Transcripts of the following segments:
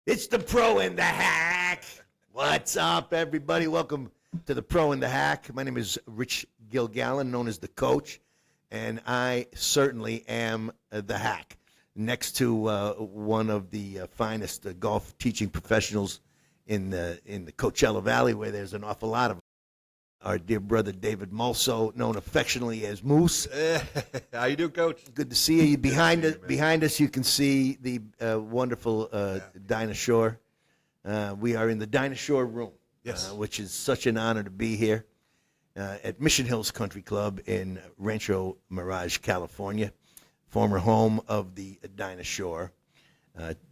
It's the Pro and the Hack. What's up, everybody? Welcome to the Pro and the Hack. My name is Rich Gilgallen, known as the Coach, and I certainly am the hack. Next to one of the finest golf teaching professionals in the Coachella Valley, where there's an awful lot of our dear brother David Mulso, known affectionately as Moose. How you doing, Coach? Good to see you. Behind us, you can see the wonderful Dinosaur. We are in the Dinosaur room, Yes. Which is such an honor to be here at Mission Hills Country Club in Rancho Mirage, California, former home of the Dinosaur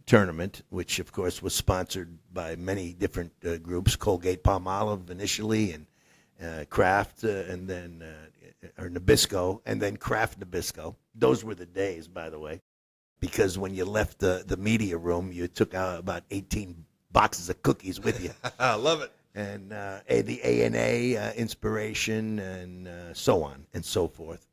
tournament, which, of course, was sponsored by many different groups, Colgate-Palmolive initially, and Kraft, and then or Nabisco, and then Kraft Nabisco. Those were the days, by the way, because when you left the media room, you took out about 18 boxes of cookies with you. I love it. And the A&A Inspiration, and so on and so forth.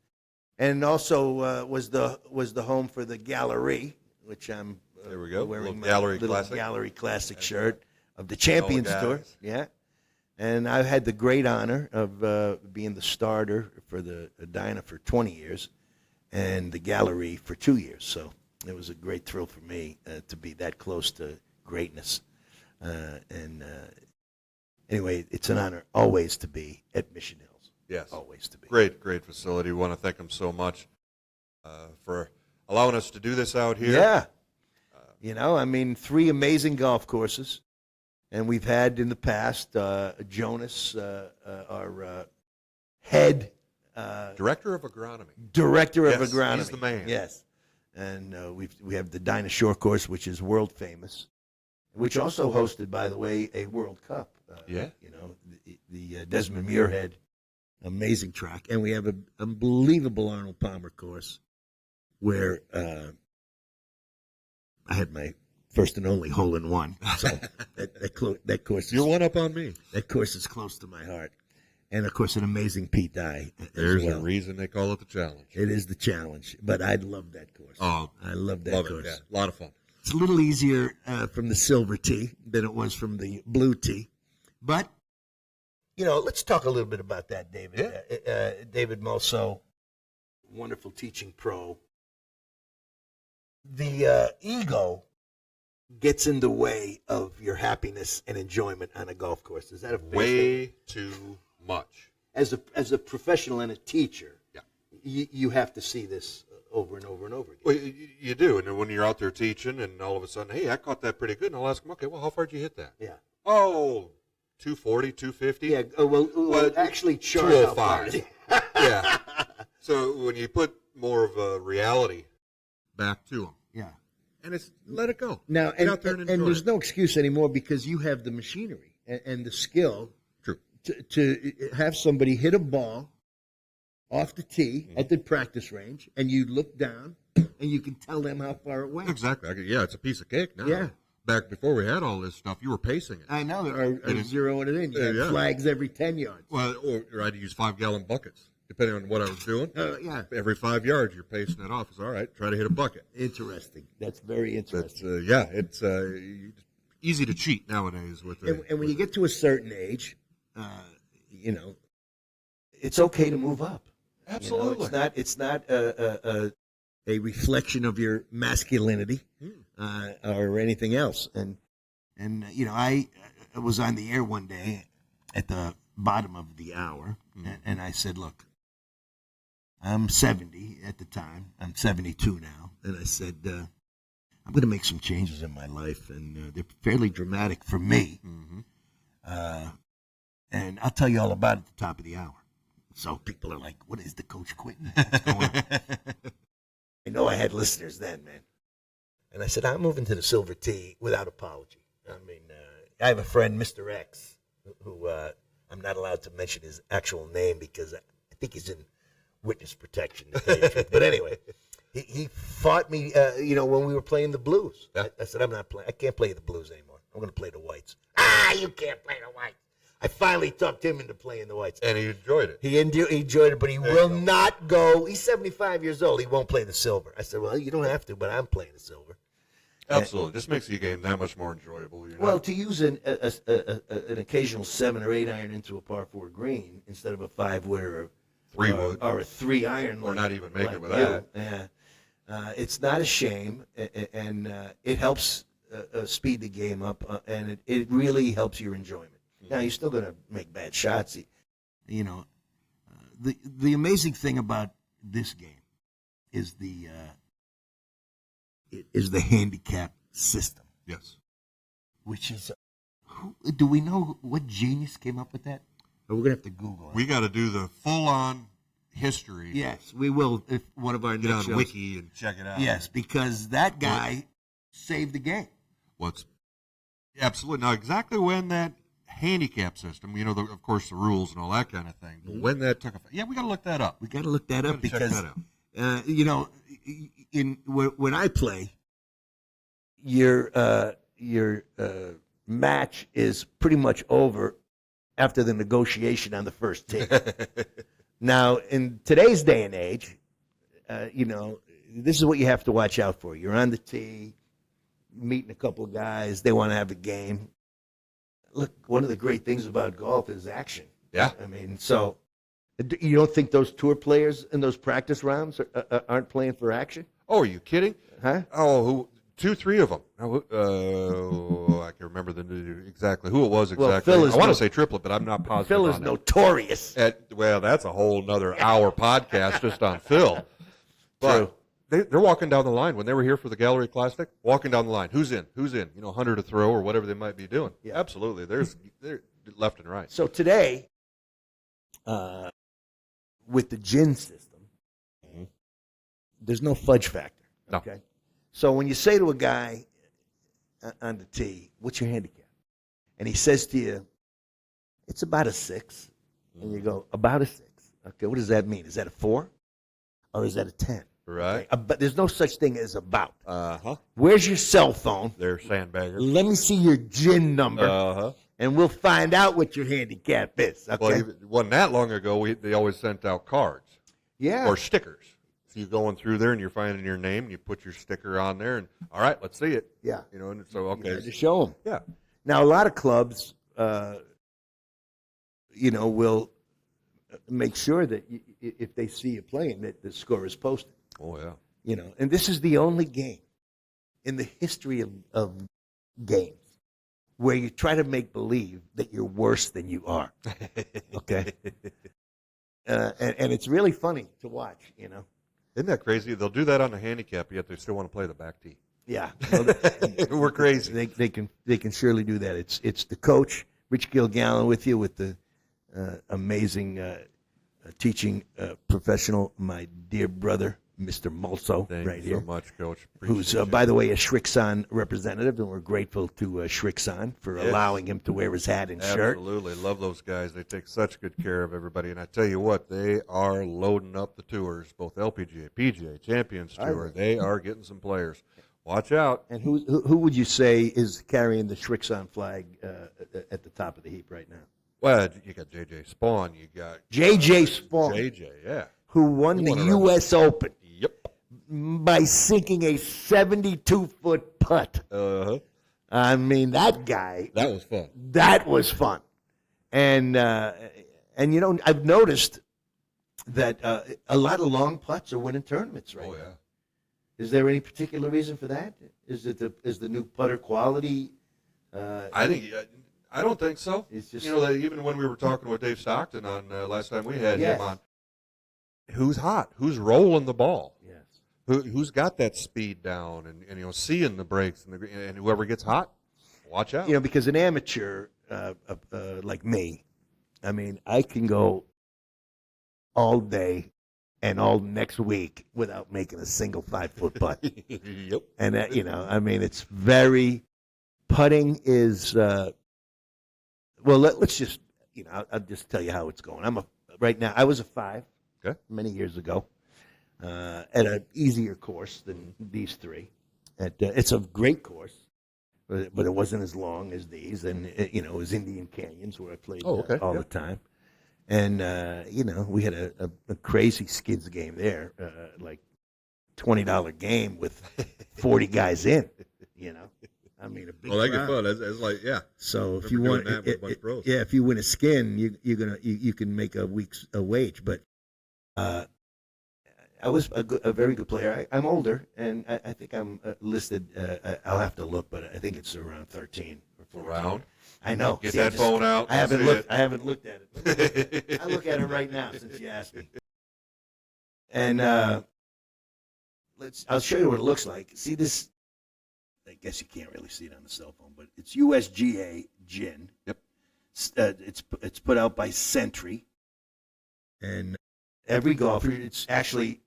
And also was the home for the Gallery, which I'm There we go. wearing my Gallery little Classic. Gallery Classic shirt of the Champions Tour. guys. Yeah. And I've had the great honor of being the starter for the Dyna for 20 years and the Gallery for 2 years. So it was a great thrill for me to be that close to greatness. Anyway, it's an honor always to be at Mission Hills. Yes. Always to be. Great facility. We want to thank them so much for allowing us to do this out here. Yeah. 3 amazing golf courses. And we've had in the past Jonas, our head Director of Agronomy. director of Yes, agronomy. he's the man. Yes, and we have the Dinosaur course, which is world famous, which also hosted, by the way, a World Cup. Yeah. The Desmond Muirhead, amazing track, and we have an unbelievable Arnold Palmer course, where I had my first and only hole-in-one. So that course is You're one up on me. that course is close to my heart. And, of course, an amazing Pete Dye as There's well. a reason they call it the challenge. It is the challenge, but I love that course. Oh, I love that love course. it. Yeah, a lot of fun. It's a little easier from the silver tee than it was from the blue tee. But, let's talk a little bit about that, David. Yeah. David Mulso, wonderful teaching pro. The ego gets in the way of your happiness and enjoyment on a golf course. Is that a fair statement? Way too much. As a professional and a teacher, Yeah. you have to see this over and over and over again. Well, you do. And then when you're out there teaching and all of a sudden, hey, I caught that pretty good. And I'll ask them, okay, well, how far did you hit that? Yeah. Oh, 240, 250. Yeah. Actually, chart how far it is. 205. Yeah. So when you put more of a reality back to them, Yeah. and it's let it go. Now, Get out there and enjoy there's it. no excuse anymore because you have the machinery and the skill True. to have somebody hit a ball off the tee at the practice range, and you look down and you can tell them how far it went. Exactly. Yeah, it's a piece of cake now. Yeah. Back before we had all this stuff, you were pacing it. I know, or it's- zeroing it in. You had yeah. flags every 10 yards. Well, or I had to use 5-gallon buckets, depending on what I was doing. Yeah. Every 5 yards, you're pacing it off. It's all right. Try to hit a bucket. Interesting. That's very interesting. But it's easy to cheat nowadays with the. And when you get to a certain age, it's okay to move up. Absolutely. It's not a reflection of your masculinity or anything else. And I was on the air one day at the bottom of the hour, and I said, look, I'm 70 at the time. I'm 72 now. And I said, I'm going to make some changes in my life, and they're fairly dramatic for me. And I'll tell you all about it at the top of the hour. So people are like, what is the coach quitting? What's going on? I know I had listeners then, man. And I said, I'm moving to the silver tee without apology. I mean, I have a friend, Mr. X, who I'm not allowed to mention his actual name because I think he's in witness protection, to tell you the truth. But anyway, he fought me, when we were playing the blues. Yeah. I said, I can't play the blues anymore. I'm going to play the whites. You can't play the whites. I finally talked him into playing the whites. And he enjoyed it. He enjoyed it, but he will not go. He's 75 years old. He won't play the silver. I said, well, you don't have to, but I'm playing the silver. Absolutely. This makes the game that much more enjoyable. Well, to use an occasional 7 or 8 iron into a par 4 green instead of a 5-wood or 3-wood. or a 3 iron, Or not even make it with you. that. Yeah. It's not a shame, and it helps speed the game up, and it really helps your enjoyment. Now, you're still going to make bad shots. You know, the amazing thing about this game is the handicap system. Yes. Which is, do we know what genius came up with that? Or we're going to have to Google it. We got to do the full-on history. Yes, we will if one of our Get next on shows. Wiki and check it out. Yes, because that guy saved the game. Absolutely. Now, exactly when that handicap system, of course, the rules and all that kind of thing, but when that took effect, we got to look that up. We got to look that up because, check that out. when I play, your match is pretty much over after the negotiation on the first tee. Now, in today's day and age, this is what you have to watch out for. You're on the tee, meeting a couple of guys. They want to have a game. Look, one of the great things about golf is action. Yeah. I mean, so you don't think those tour players in those practice rounds aren't playing for action? Oh, are you kidding? Huh? Oh, 2-3 of them. I can remember exactly who it was exactly. Phil is I want to say triplet, but I'm not positive. Phil is on notorious. well, that's a whole nother hour podcast just on Phil. But they're walking down the line when they were here for the Gallery Classic. Walking down the line, who's in? 100 to throw or whatever they might be doing. Yeah. Absolutely, they're left and right. So today, with the gin system, there's no fudge factor. No. Okay. So when you say to a guy on the tee, "What's your handicap?" and he says to you, "It's about a 6," and you go, "About a 6." Okay, what does that mean? Is that a 4 or is that a 10? Right. Okay. But there's no such thing as about. Uh-huh. Where's your cell phone? They're sandbaggers. Let me see your gin number, Uh-huh. and we'll find out what your handicap is. Okay. Well, it wasn't that long ago. They always sent out cards Yeah. or stickers. So you're going through there and you're finding your name, and you put your sticker on there, and all right, let's see it. Yeah. And so okay, You had to show them. yeah. Now, a lot of clubs, will make sure that if they see you playing, that the score is posted. Oh yeah. And this is the only game in the history of games where you try to make believe that you're worse than you are. Okay. And it's really funny to watch. Isn't that crazy? They'll do that on the handicap, yet they still want to play the back tee. Yeah. We're crazy. They can surely do that. It's the coach, Rich Gilgallen, with you with the amazing teaching professional, my dear brother, Mr. Mulso, Thank right you here. so much, Coach. Who's, Appreciate by the way, a Shrixon representative, and we're grateful to Shrixon for allowing him to wear his hat and shirt. Absolutely. Love those guys. They take such good care of everybody. And I tell you what, they are loading up the tours, both LPGA, PGA, Champions Tour. They are getting some players. Watch out. And who would you say is carrying the Shrixon flag at the top of the heap right now? Well, you got J.J. Spawn. You got J.J. Spawn, J.J., yeah. who won the won a U.S. Open Yep. by sinking a 72-foot putt. Uh-huh. I mean, that guy. That was fun. That was fun. And I've noticed that a lot of long putts are winning tournaments right Oh, now. yeah. Is there any particular reason for that? Is the new putter quality? I don't think so. It's just that even when we were talking with Dave Stockton on last time we had Yes. him on, who's hot? Who's rolling the ball? yes. Who's got that speed down and seeing the breaks and whoever gets hot, watch out. Because an amateur like me, I mean, I can go all day and all next week without making a single 5-foot putt. Yep. And it's very putting is. Let's just I'll just tell you how it's going. Right now. I was a 5 many years ago at an easier course than these three. It's a great course, but it wasn't as long as these, and it was Indian Canyons where I played all the time. And we had a crazy skids game there, like $20 game with 40 guys in. I mean, a big Oh, that get crowd. fun. It's like, yeah. So if Remember you want, doing that with a bunch of pros. yeah, if you win a skin, you can make a week's wage. But I was a very good player. I'm older, and I think I'm listed. I'll have to look, but I think it's around 13 or 14. Around? I know. Get that phone out. I haven't See looked. it. I haven't looked at it. I look at it right now since you asked me. And I'll show you what it looks like. See this? I guess you can't really see it on the cell phone, but it's USGA gin. Yep. It's put out by Sentry, and every golfer. It's actually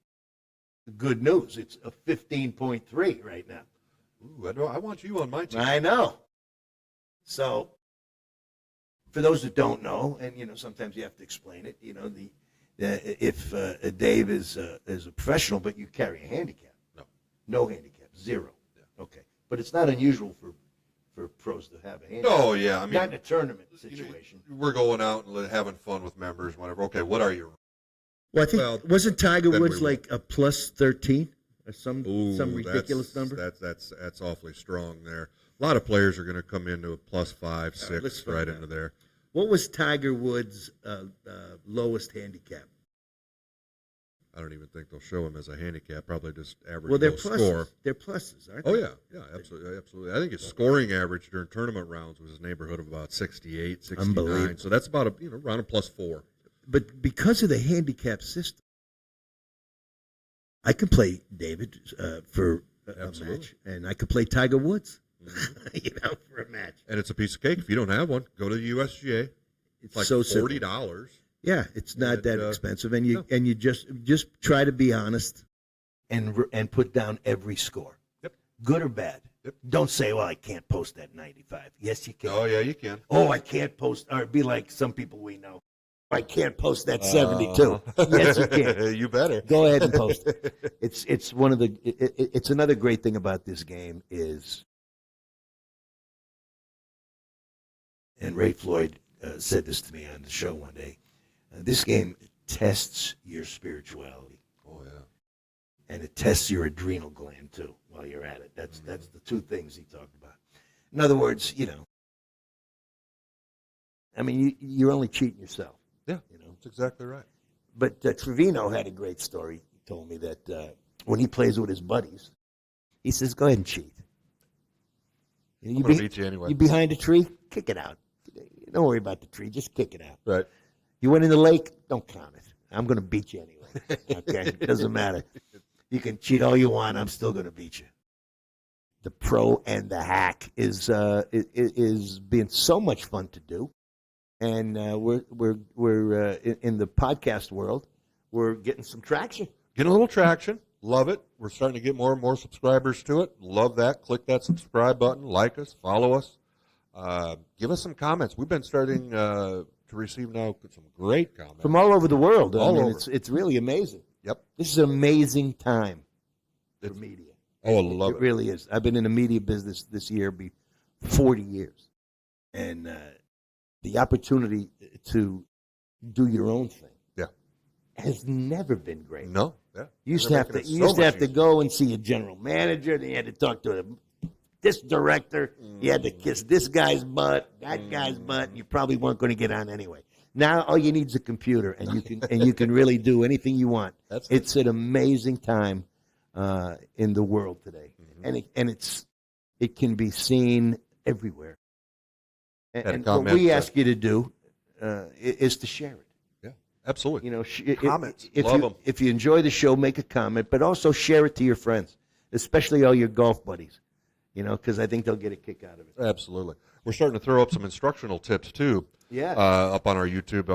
good news. It's a 15.3 right now. Ooh, I want you on my team. I know. So, for those that don't know, and sometimes you have to explain it. If Dave is a professional, but you carry a handicap. No handicap, zero. Yeah. Okay, but it's not unusual for pros to have a handicap. Oh, yeah. I mean, not in a tournament situation. We're going out and having fun with members, whatever. Okay, what are you? Well, I think wasn't Tiger then Woods we like a plus 13 or some ridiculous that's, number? That's awfully strong there. A lot of players are going to come into a plus 5, 6, let's right find into there. What was Tiger Woods' lowest handicap? I don't even think they'll show him as a handicap. Probably just average Well, they're low pluses. score. They're pluses, aren't they? Oh yeah, absolutely. I think his scoring average during tournament rounds was a neighborhood of about 68, 69. Unbelievable. So that's about around a plus 4. But because of the handicap system, I could play David for a match, and I could play Tiger Woods, for a match. And it's a piece of cake. If you don't have one, go to the USGA. It's like so $40. Yeah, it's not that expensive, and you just try to be honest, and put down every score, good or bad. Yep. Don't say, "Well, I can't post that 95." Yes, you can. Oh yeah, you can. Oh, I can't post, or be like some people we know. I can't post that 72. Yes, you can. You better Go ahead and post it. It's one of the. It's another great thing about this game is, and Ray Floyd said this to me on the show one day. This game tests your spirituality. Oh yeah, and it tests your adrenal gland too while you're at it. That's the two things he talked about. In other words, I mean, you're only cheating yourself. Yeah, that's exactly right. But Trevino had a great story. He told me that when he plays with his buddies, he says, "Go ahead and cheat. I'm going to beat you anyway. You behind a tree, kick it out. Don't worry about the tree, just kick it out. Right. You went in the lake, don't count it. I'm going to beat you anyway. Okay, it doesn't matter. You can cheat all you want. I'm still going to beat you." The pro and the hack is being so much fun to do, and we're in the podcast world. We're getting some traction. Getting a little traction. Love it. We're starting to get more and more subscribers to it. Love that. Click that subscribe button. Like us. Follow us. Give us some comments. We've been starting to receive now some great comments From all over the world. All over. It's really amazing. Yep. This is an amazing time for media. Oh, I love it. It really is. I've been in the media business this year, 40 years. And the opportunity to do your own thing has never been great. No. Yeah. You used to have to go and see a general manager. Then you had to talk to this director. You had to kiss this guy's butt, that guy's butt, and you probably weren't going to get on anyway. Now all you need is a computer, and you can really do anything you want. It's an amazing time in the world today, and it can be seen everywhere. And what we ask you to do is to share it. Yeah, absolutely. Comments. Love them. If you enjoy the show, make a comment, but also share it to your friends, especially all your golf buddies. Because I think they'll get a kick out of it. Absolutely. We're starting to throw up some instructional tips, too, up on our YouTube.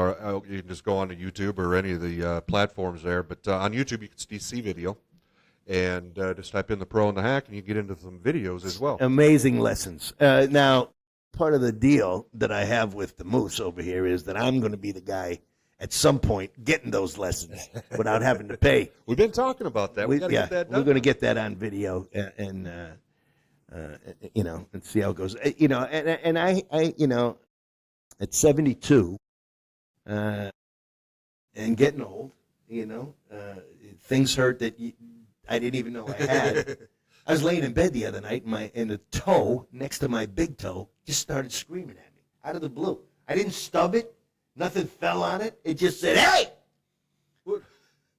You can just go on to YouTube or any of the platforms there. But on YouTube, you can see video. And just type in the pro and the hack, and you get into some videos as well. Amazing lessons. Now, part of the deal that I have with the Moose over here is that I'm going to be the guy at some point getting those lessons without having to pay. We've been talking about that. We've got to get that done. We're going to get that on video and see how it goes. And I at 72, and getting old, things hurt that I didn't even know I had. I was laying in bed the other night, and the toe next to my big toe just started screaming at me out of the blue. I didn't stub it. Nothing fell on it. It just said, "Hey,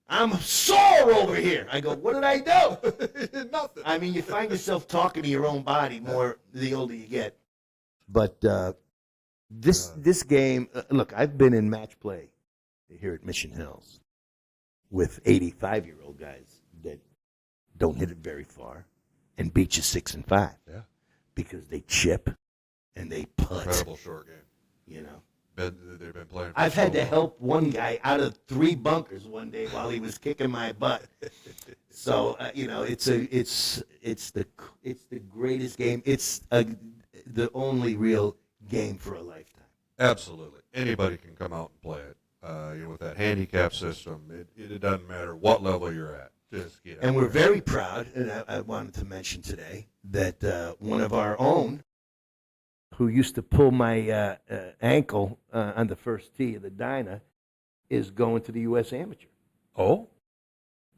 I'm sore over here." I go, "What did I do?" Nothing. I mean, you find yourself talking to your own body more the older you get. But this game, look, I've been in match play here at Mission Hills with 85-year-old guys that don't hit it very far and beat you 6 and 5. Yeah. Because they chip and they putt. Incredible short game. You know. They've been playing. I've had to help one guy out of 3 bunkers one day while he was kicking my butt. So you know, it's the greatest game. It's the only real game for a lifetime. Absolutely, anybody can come out and play it. With that handicap system, it doesn't matter what level you're at. Just get out. And we're very proud, and I wanted to mention today that one of our own, who used to pull my ankle on the first tee of the Dyna, is going to the U.S. Amateur. Oh,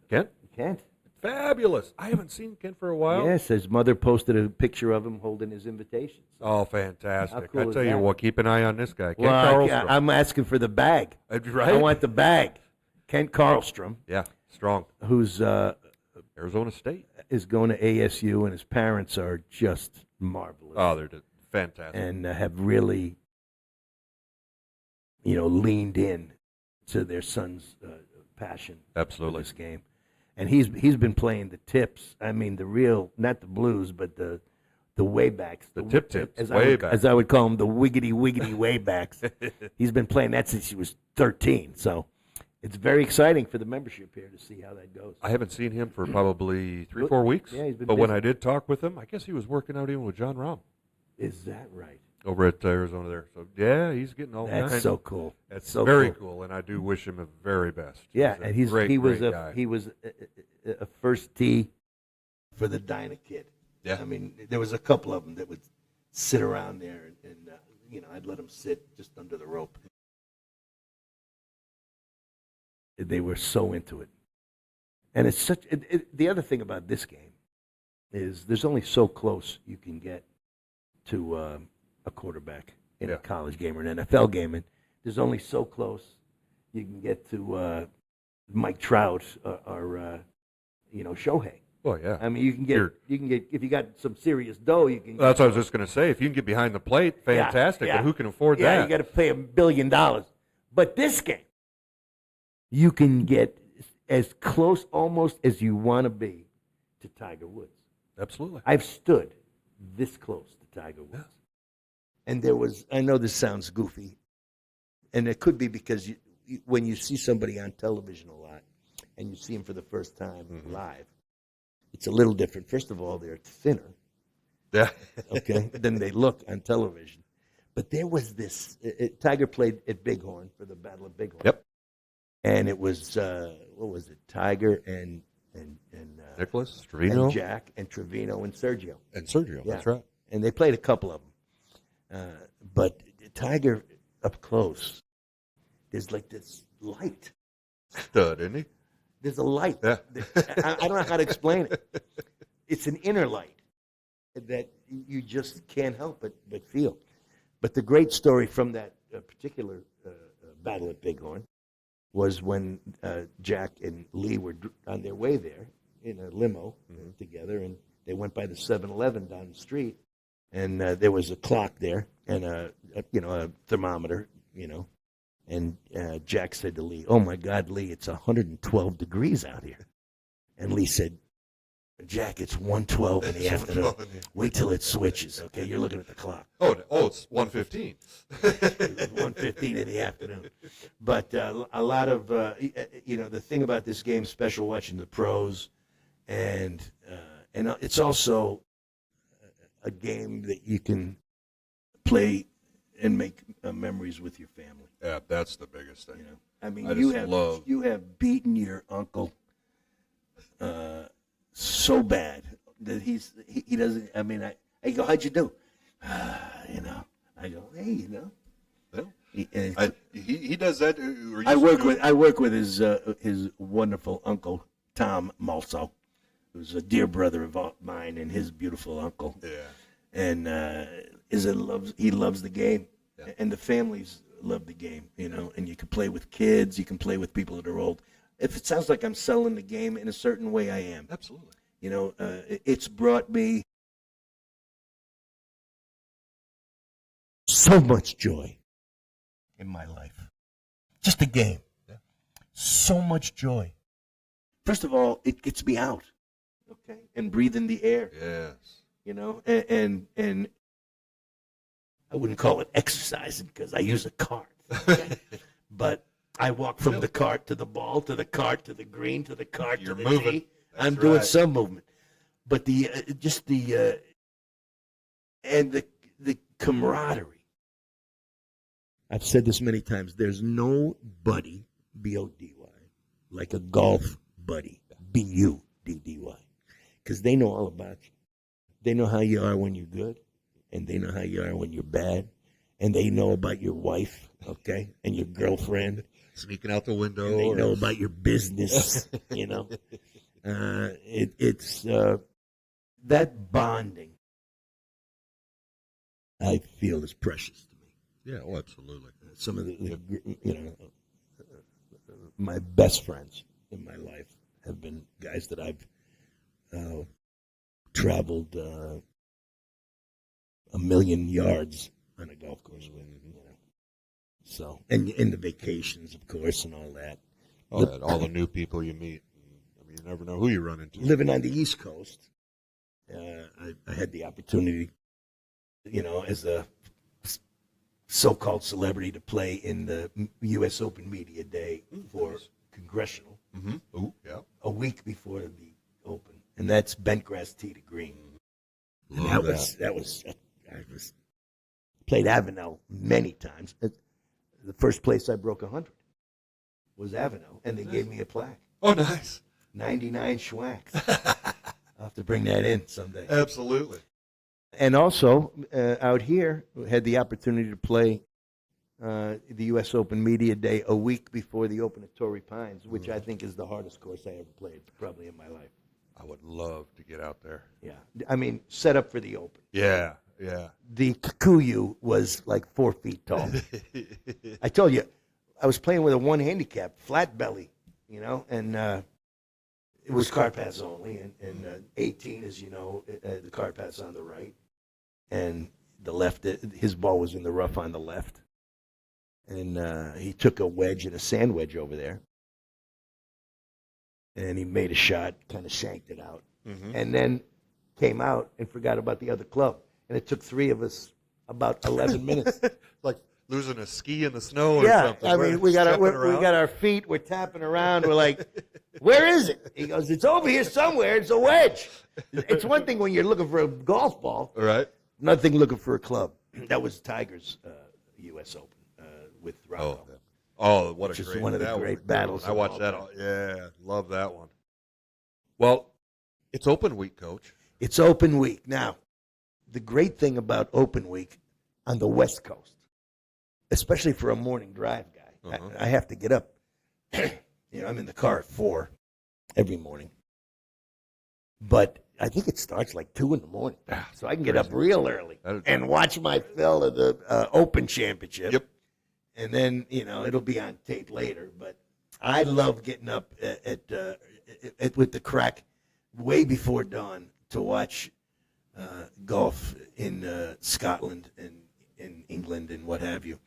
Kent? Kent. Fabulous. I haven't seen Kent for a while. Yes, his mother posted a picture of him holding his invitation. Oh, fantastic. Cool I tell you what, keep an eye on this guy. Kent Well, Carlstrom. I'm asking for the bag. Right? I want the bag. Kent Carlstrom. Yeah, strong. Who's Arizona State. Is going to ASU, and his parents are just marvelous. Oh, they're fantastic. And have really, leaned in to their son's passion Absolutely. for this game. And he's been playing the tips. I mean, the real, not the blues, but the waybacks. The tip tips, as waybacks. I would call them, the wiggity waybacks. He's been playing that since he was 13. So it's very exciting for the membership here to see how that goes. I haven't seen him for probably 3-4 weeks. Yeah, he's been But busy. when I did talk with him, I guess he was working out even with John Rahm Is that right? over at Arizona there. So, yeah, he's getting all That's kinds. so cool. That's so very cool, and I do wish him the very best. Yeah, and he was great guy. a first tee for the Dyna kid. Yeah. I mean, there was a couple of them that would sit around there, and I'd let them sit just under the rope. They were so into it, and it's such. The other thing about this game is there's only so close you can get to a quarterback in a college game or an NFL game, and there's only so close you can get to Mike Trout or Shohei. Well, yeah. I mean, you can get if you got some serious dough, you can. That's what I was just going to say. If you can get behind the plate, fantastic. Yeah. But who can afford that? Yeah, you got to pay $1 billion. But this game, you can get as close almost as you want to be to Tiger Woods. Absolutely. I've stood this close to Tiger Woods. And there was, I know this sounds goofy, and it could be because when you see somebody on television a lot and you see him for the first time live, it's a little different. First of all, they're thinner, okay, than they look on television. But there was this, Tiger played at Bighorn for the Battle of Bighorn. Yep. And it was, what was it, Tiger and Nicholas, Trevino. and Jack, and Trevino, and Sergio. And Sergio, Yeah. that's right. And they played a couple of them. But Tiger up close, there's like this light. Stud, isn't he? There's a light. Yeah. I don't know how to explain it. It's an inner light that you just can't help but feel. But the great story from that particular battle at Bighorn was when Jack and Lee were on their way there in a limo together, and they went by the 7-Eleven down the street, and there was a clock there and a thermometer, and Jack said to Lee, "Oh my God, Lee, it's 112 degrees out here." And Lee said, "Jack, it's 1:12 in the afternoon. Wait till it switches, okay? You're looking at the clock." Oh, it's 1:15. It's 1:15 in the afternoon. But a lot of, the thing about this game, special watching the pros, and it's also a game that you can play and make memories with your family. Yeah, that's the biggest thing. I mean, I you just have beaten your uncle so bad that he doesn't. I mean, I go, "How'd you do?" I go, "Hey, Well, he does that. I work with his wonderful uncle Tom Malso, who's a dear brother of mine, and his beautiful uncle. Yeah. And he loves the game, Yeah. and the families love the game, and you can play with kids, you can play with people that are old. If it sounds like I'm selling the game in a certain way, I am. Absolutely. It's brought me so much joy in my life. Just a game. Yeah. So much joy. First of all, it gets me out, okay, and breathing the air. Yes. And I wouldn't call it exercising because I use a cart. Okay? But I walk from the cart to the ball, to the cart, to the green, to the cart, You're to the moving. tee. That's I'm doing right. some movement. But the camaraderie. I've said this many times. There's no buddy, B-O-D-Y, like a golf buddy, B-U-D-D-Y, because they know all about you. They know how you are when you're good, and they know how you are when you're bad, and they know about your wife, okay, and your girlfriend. Sneaking out the window. And they know about your business, It's that bonding, I feel, is precious to me. Yeah, oh, absolutely. Some of my best friends in my life have been guys that I've traveled a million yards on a golf course with, So, and the vacations, of course, and all that. All the new people you meet. I mean, you never know who you run into. Living on the East Coast, I had the opportunity, as a so-called celebrity, to play in the U.S. Open Media Day for Congressional. Mm-hmm. Oh, yeah. A week before the Open, and that's bent grass tee to green. And that was played Avenel many times. The first place I broke 100 was Avenel, and they gave me a plaque. Oh, nice. 99 schwacks. I'll have to bring that in someday. Absolutely. And also, out here, had the opportunity to play the U.S. Open Media Day a week before the Open at Torrey Pines, which I think is the hardest course I ever played, probably in my life. I would love to get out there. Yeah. I mean, set up for the Open. Yeah, yeah. The Kikuyu was like 4 feet tall. I told you, I was playing with a one handicap, flat belly, and it was card pass only. And 18, as you know, the card pass on the right. And the left, his ball was in the rough on the left. And he took a wedge and a sand wedge over there. And he made a shot, kind of shanked it out. Mm-hmm. And then came out and forgot about the other club. And it took 3 of us about 11 minutes. Like losing a ski in the snow or yeah, something. I mean, we got our feet, we're tapping around. We're like, where is it? He goes, it's over here somewhere. It's a wedge. It's one thing when you're looking for a golf ball. Right. Another thing looking for a club. That was Tiger's U.S. Open with Rocco. Oh, what a Which great! is one of the great battles. I watched that. Yeah, love that one. Well, it's Open Week, Coach. It's Open Week. Now, the great thing about Open Week on the West Coast, especially for a morning drive guy, I have to get up. I'm in the car at 4 every morning. But I think it starts like 2 in the morning. So I can get up real early and watch my fill of the Open Championship. Yep. And then, it'll be on tape later. But I love getting up with the crack way before dawn to watch golf in Scotland and in England and what have you.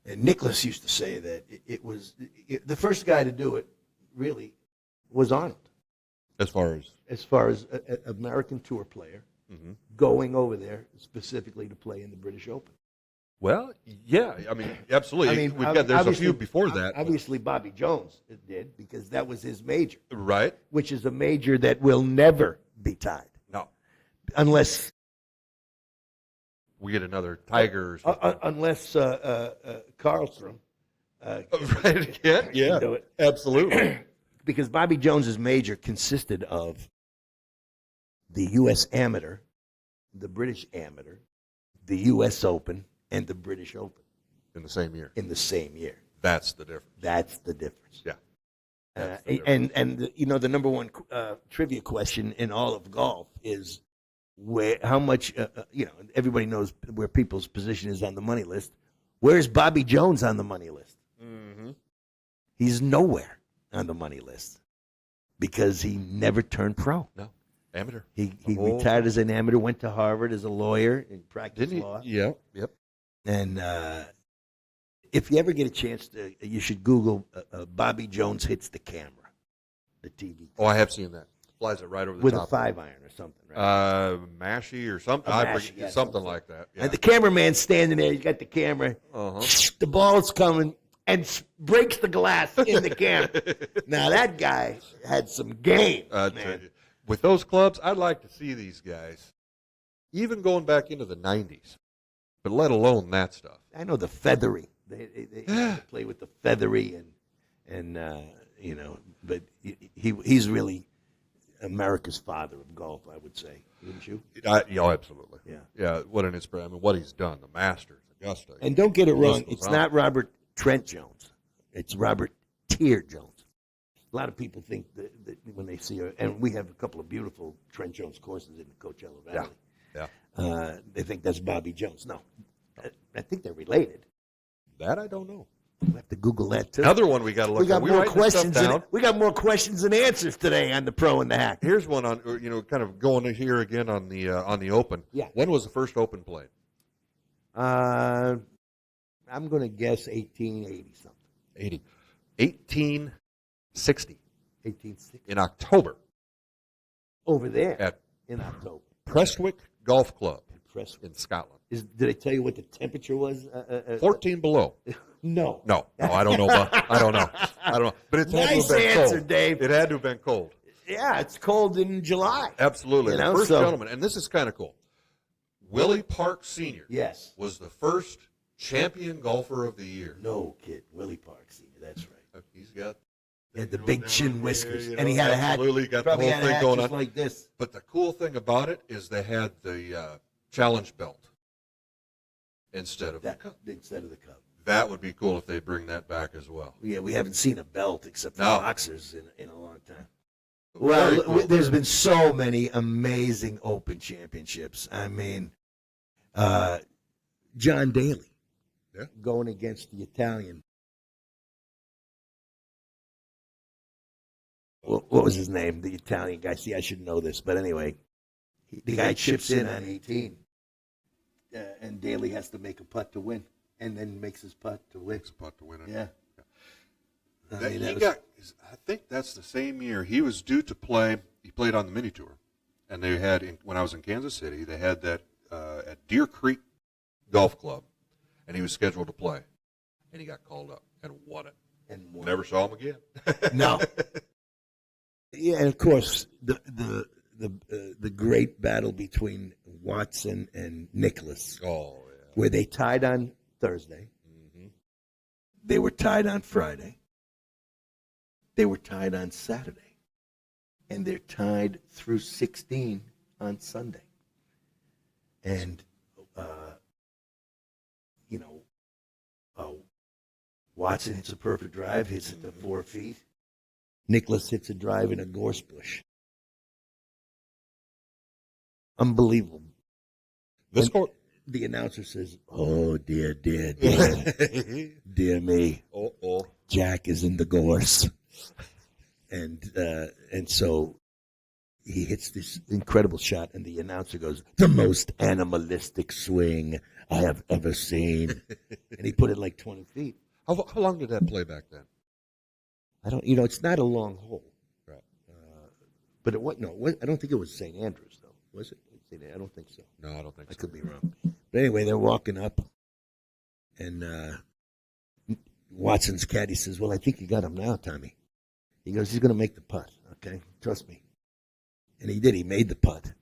And Nicholas used to say that it was the first guy to do it, really, was Arnold. As far as an American tour player going over there specifically to play in the British Open. Well, yeah, I mean, absolutely. There's a few before that. Obviously, Bobby Jones did because that was his major. Right. Which is a major that will never be tied. No. Unless we get another Tiger. Unless Karlstrom. Right. Yeah. Do it. Absolutely. Because Bobby Jones's major consisted of the U.S. Amateur, the British Amateur, the U.S. Open, and the British Open. In the same year. In the same year. That's the difference. That's the difference. Yeah. That's the difference. The number one trivia question in all of golf is how much everybody knows where people's position is on the money list. Where's Bobby Jones on the money list? Mm-hmm. He's nowhere on the money list because he never turned pro. No, amateur. He retired as an amateur, went to Harvard as a lawyer and practiced law. Yeah, yep. And if you ever get a chance, you should Google Bobby Jones hits the camera, the TV. Oh, I have seen that. Flies it right over the with top. With a 5-iron or something, right? Mashie or something. Something like that. Yeah. And the cameraman's standing there. He's got the camera. The ball's coming and breaks the glass in the camera. Now, that guy had some game, man. With those clubs, I'd like to see these guys, even going back into the 90s, but let alone that stuff. I know the feathery. They play with the feathery but he's really America's father of golf, I would say. Wouldn't you? Absolutely. Yeah. Yeah, what an inspiration. I mean, what he's done, the Masters, Augusta. And don't get it wrong, it's not Robert Trent Jones. It's Robert Tier Jones. A lot of people think that when they see her, and we have a couple of beautiful Trent Jones courses in the Coachella Valley. Yeah. They think that's Bobby Jones. No. I think they're related. That I don't know. We'll have to Google that too. Another one we got to look at. We got more questions than answers today on the Pro and the Hack. Here's one on kind of going here again on the Open. Yeah. When was the first Open played? I'm going to guess 1880 something. 1860. 1860. In October. Over there. At in October. Prestwick Golf Club. In Scotland. Did I tell you what the temperature was? 14 below. No. No, I don't know. I don't know. But it had nice to have been answer, cold. Dave. It had to have been cold. Yeah, it's cold in July. Absolutely. The first gentleman, and this is kind of cool. Willie Park Sr. Yes. Was the first champion golfer of the year. No kid. Willie Park Sr. That's right. He's got the big chin whiskers. And he had a hat. Absolutely. Got the Probably whole had a thing hat going just on. like this. But the cool thing about it is they had the challenge belt instead of the cup. Instead of the cup. That would be cool if they bring that back as well. Yeah, we haven't seen a belt except for boxers in a long time. Well, cool. There's been so many amazing Open championships. I mean, John Daly going against the Italian. What was his name? The Italian guy. See, I should know this, but anyway, the guy chips in on 18, and Daly has to make a putt to win, and then makes his putt to win. Yeah. I think that's the same year he was due to play. He played on the mini tour, and they had when I was in Kansas City, they had that at Deer Creek Golf Club, and he was scheduled to play, and he got called up and won it, and never saw him again. No. Yeah, and of course the great battle between Watson and Nicklaus. Oh, yeah. Where they tied on Thursday. Mm-hmm. They were tied on Friday. They were tied on Saturday. And they're tied through 16 on Sunday. And, Watson hits a perfect drive, hits it to 4 feet. Nicklaus hits a drive in a gorse bush. Unbelievable. The announcer says, "Oh, dear, dear, dear, dear me. Jack is in the gorse." And so he hits this incredible shot, and the announcer goes, "The most animalistic swing I have ever seen." And he put it like 20 feet. How long did that play back then? I don't. It's not a long hole. Right. But I don't think it was St. Andrews, though. Was it? I don't think so. No, I don't think so. I could be wrong. But anyway, they're walking up, and Watson's caddy says, "Well, I think you got him now, Tommy." He goes, "He's going to make the putt, okay? Trust me." And he did. He made the putt.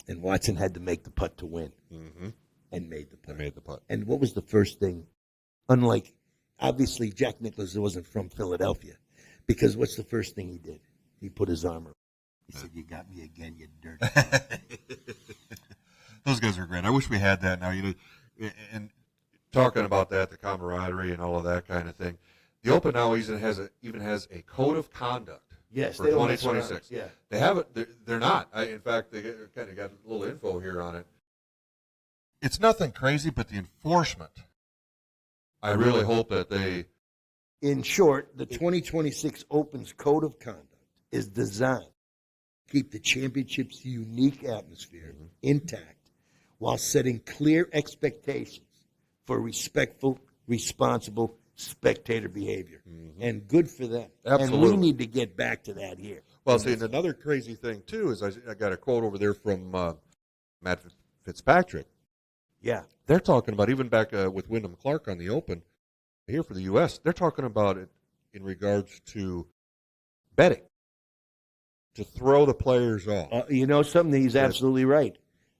And Watson had to make the putt to win. Mm-hmm. And made the putt. And And what was the first thing? Unlike, obviously, Jack Nicklaus wasn't from Philadelphia. Because what's the first thing he did? He put his arm around. He said, "You got me again, you dirty." Those guys are great. I wish we had that now. And talking about that, the camaraderie and all of that kind of thing. The Open now even has a code of conduct. Yes, for they don't mess around. 2026. Yeah. They haven't. They're not. In fact, they kind of got a little info here on it. It's nothing crazy, but the enforcement. I really hope that they. In short, the 2026 Open's Code of Conduct is designed to keep the championship's unique atmosphere intact while setting clear expectations for respectful, responsible spectator behavior. And good for them. Absolutely. And we need to get back to that here. Well, see, and another crazy thing, too, is I got a quote over there from Matt Fitzpatrick. Yeah. They're talking about, even back with Wyndham Clark on the Open, here for the U.S., they're talking about it in regards to betting, to throw the players off. You know something? He's absolutely right.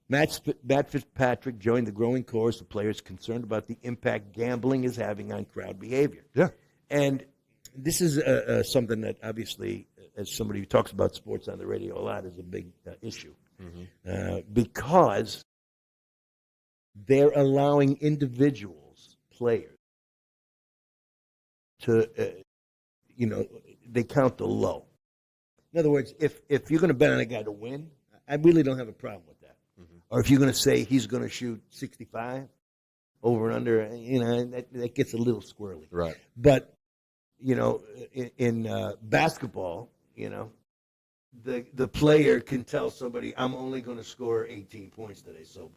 Matt Fitzpatrick joined the growing chorus of players concerned about the impact gambling is having on crowd behavior. Yeah. And this is something that obviously, as somebody who talks about sports on the radio a lot, is a big issue. Because they're allowing individuals, players, to, they count the low. In other words, if you're going to bet on a guy to win, I really don't have a problem with that. Or if you're going to say he's going to shoot 65 over and under, that gets a little squirrely. Right. But, in basketball, the player can tell somebody, I'm only going to score 18 points today, so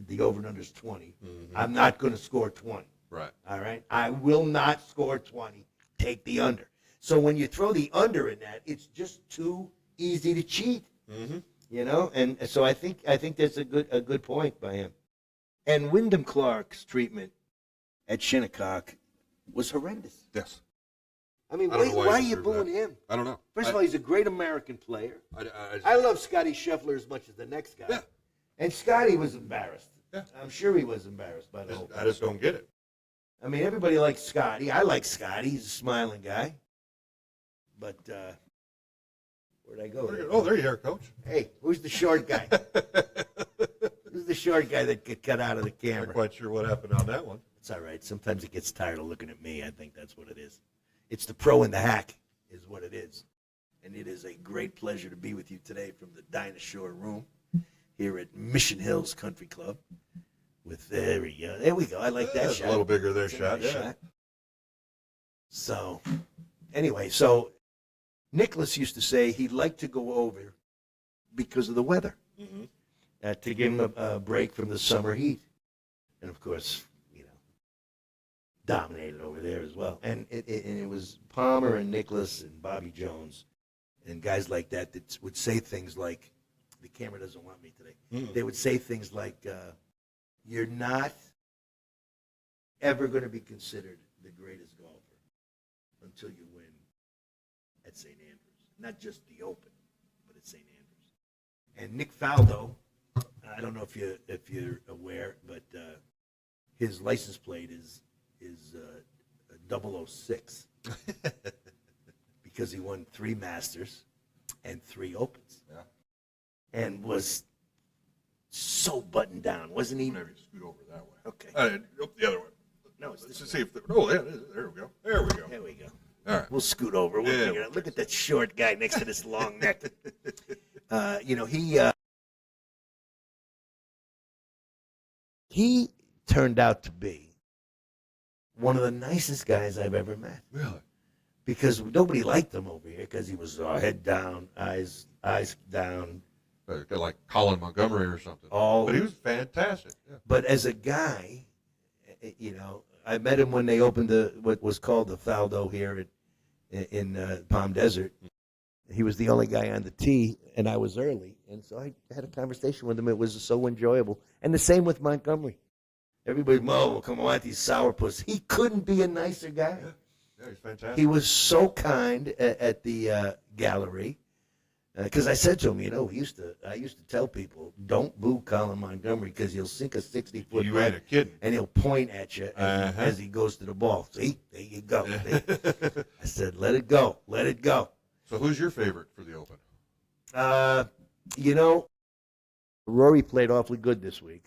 the over and under is 20. I'm not going to score 20. Right. All right? I will not score 20. Take the under. So when you throw the under in that, it's just too easy to cheat. And so I think that's a good point by him. And Wyndham Clark's treatment at Shinnecock was horrendous. Yes. I mean, why are you booing him? I don't know. First of all, he's a great American player. I love Scotty Scheffler as much as the next guy. Yeah. And Scotty was embarrassed. Yeah. I'm sure he was embarrassed by the whole thing. I just don't get it. I mean, everybody likes Scotty. I like Scotty. He's a smiling guy. But where'd I go? There you are, Coach. Hey, who's the short guy? Who's the short guy that get cut out of the camera? I'm not quite sure what happened on that one. It's all right. Sometimes it gets tired of looking at me. I think that's what it is. It's the pro and the hack is what it is. And it is a great pleasure to be with you today from the Dinosaur Room here at Mission Hills Country Club. There we go. I like that That's shot. A little bigger there, That's a shot. nice shot. So, anyway, Nicholas used to say he'd like to go over because of the weather, to give him a break from the summer heat. And, of course, dominated over there as well. And it was Palmer and Nicholas and Bobby Jones and guys like that would say things like, the camera doesn't want me today. They would say things like, you're not ever going to be considered the greatest golfer until you win at St. Andrews. Not just the Open, but at St. Andrews. And Nick Faldo, I don't know if you're aware, but his license plate is 006 because he won 3 Masters and 3 Opens. Yeah. And was so buttoned down, wasn't he? Maybe scoot over that way. Okay. The other way. No, it's this Let's way. see if there we go. There we go. There we go. All right. We'll scoot over. We'll Yeah, figure it out. Look at that short guy next to this long neck. He turned out to be one of the nicest guys I've ever met. Really? Because nobody liked him over here because he was head down, eyes down. Like Colin Montgomery or something. Oh. But he was fantastic. Yeah. But as a guy, I met him when they opened what was called the Faldo here in Palm Desert. He was the only guy on the tee, and I was early. And so I had a conversation with him. It was so enjoyable. And the same with Montgomery. Everybody, come on, these sourpuss. He couldn't be a nicer guy. Yeah, he's fantastic. He was so kind at the gallery. Because I said to him, I used to tell people, don't boo Colin Montgomery because he'll sink a 60-foot You ain't a kid. and he'll point at you as he goes to the ball. See, there you go. I said, let it go. So who's your favorite for the Open? Rory played awfully good this week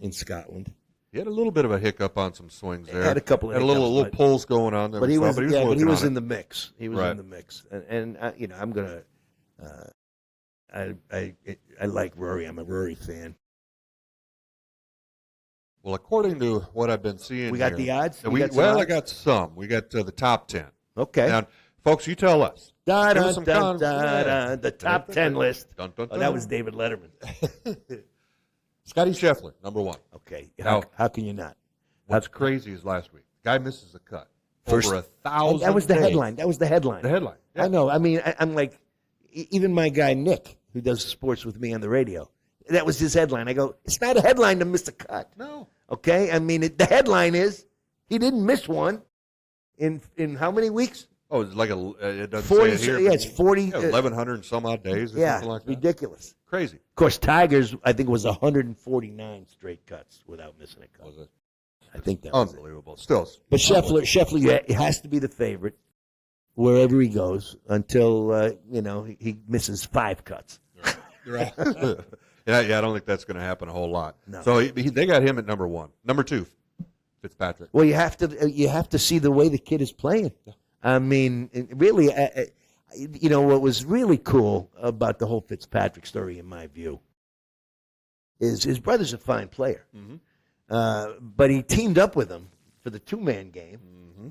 in Scotland. He had a little bit of a hiccup on some swings there. Had a couple of had hiccups, a little pulls going on there. But he was working in the mix. He was in the mix. And I'm going to I like Rory. I'm a Rory fan. Well, according to what I've been seeing, we got here, the odds. I got some. We got the top 10. Okay. Now, folks, you tell us. The top 10 list. Dun, dun, dun. Oh, that was David Letterman. Scotty Scheffler, number 1. Okay. Now, how can you not? What's crazy is last week, guy misses a cut. First, over 1,000. That was the days. headline. That was the headline. The headline. Yeah. I know. I mean, I'm like, even my guy Nick, who does sports with me on the radio, that was his headline. I go, it's not a headline to miss a cut. No. Okay? I mean, the headline is he didn't miss one in how many weeks? Oh, it's like it doesn't 40, say it here. Yeah, it's 40. 1,100 and some odd days or something like that. Ridiculous. Crazy. Of course, Tigers, I think it was 149 straight cuts without missing a cut. Was it? I think that was unbelievable. Still. But Scheffler has to be the favorite wherever he goes until, he misses 5 cuts. Right. Yeah, I don't think that's going to happen a whole lot. No. So they got him at number 1. Number 2, Fitzpatrick. Well, you have to see the way the kid is playing. Yeah. I mean, really, what was really cool about the whole Fitzpatrick story, in my view, is his brother's a fine player. Mm-hmm. But he teamed up with him for the 2-man game,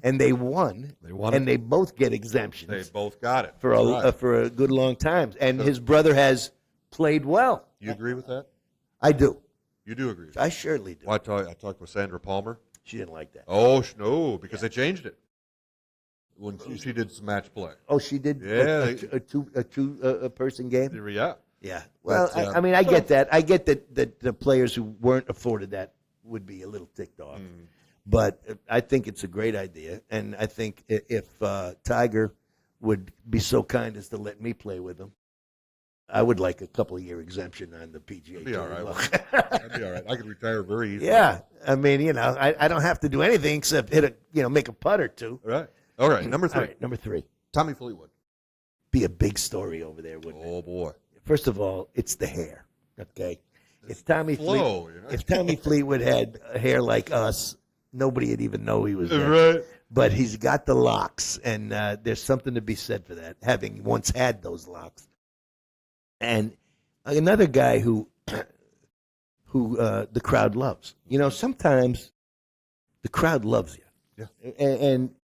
and they won. And they both get exemptions. They both got it. For a good long time. And his brother has played well. You agree with that? I do. You do agree with that? I surely do. Well, I talked with Sandra Palmer. She didn't like that. Oh, no, because they changed it. When she did some match play. Oh, she did. Yeah, a two-person game. Yeah. Yeah. Well, I mean, I get that. I get that the players who weren't afforded that would be a little ticked off. But I think it's a great idea, and I think if Tiger would be so kind as to let me play with him, I would like a couple-year exemption on the PGA. That'd be all right. That'd be all right. I could retire very easily. Yeah. I mean, I don't have to do anything except make a putt or two. All right. Number 3. All right, number 3. Tommy Fleetwood. Be a big story over there, wouldn't it? Oh, boy. First of all, it's the hair. Okay. If Tommy Fleetwood had hair like us, nobody would even know he was there. Right. But he's got the locks, and there's something to be said for that, having once had those locks. And another guy who the crowd loves. Sometimes the crowd loves you. Yeah. And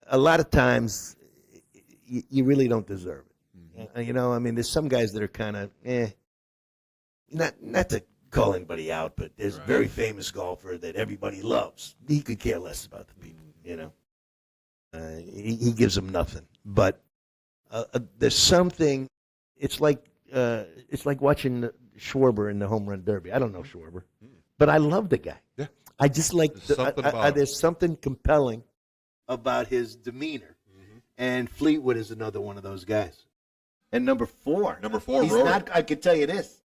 a lot of times you really don't deserve it. Mm-hmm. I mean, there's some guys that are kind of, not to call anybody out, but there's a very famous golfer that everybody loves. He could care less about the people, He gives them nothing. But there's something, it's like watching Schwarber in the home run derby. I don't know Schwarber, but I love the guy. Yeah. I just like, there's something compelling about his demeanor. And Fleetwood is another one of those guys. And number 4. He's Rory. not. I can tell you this.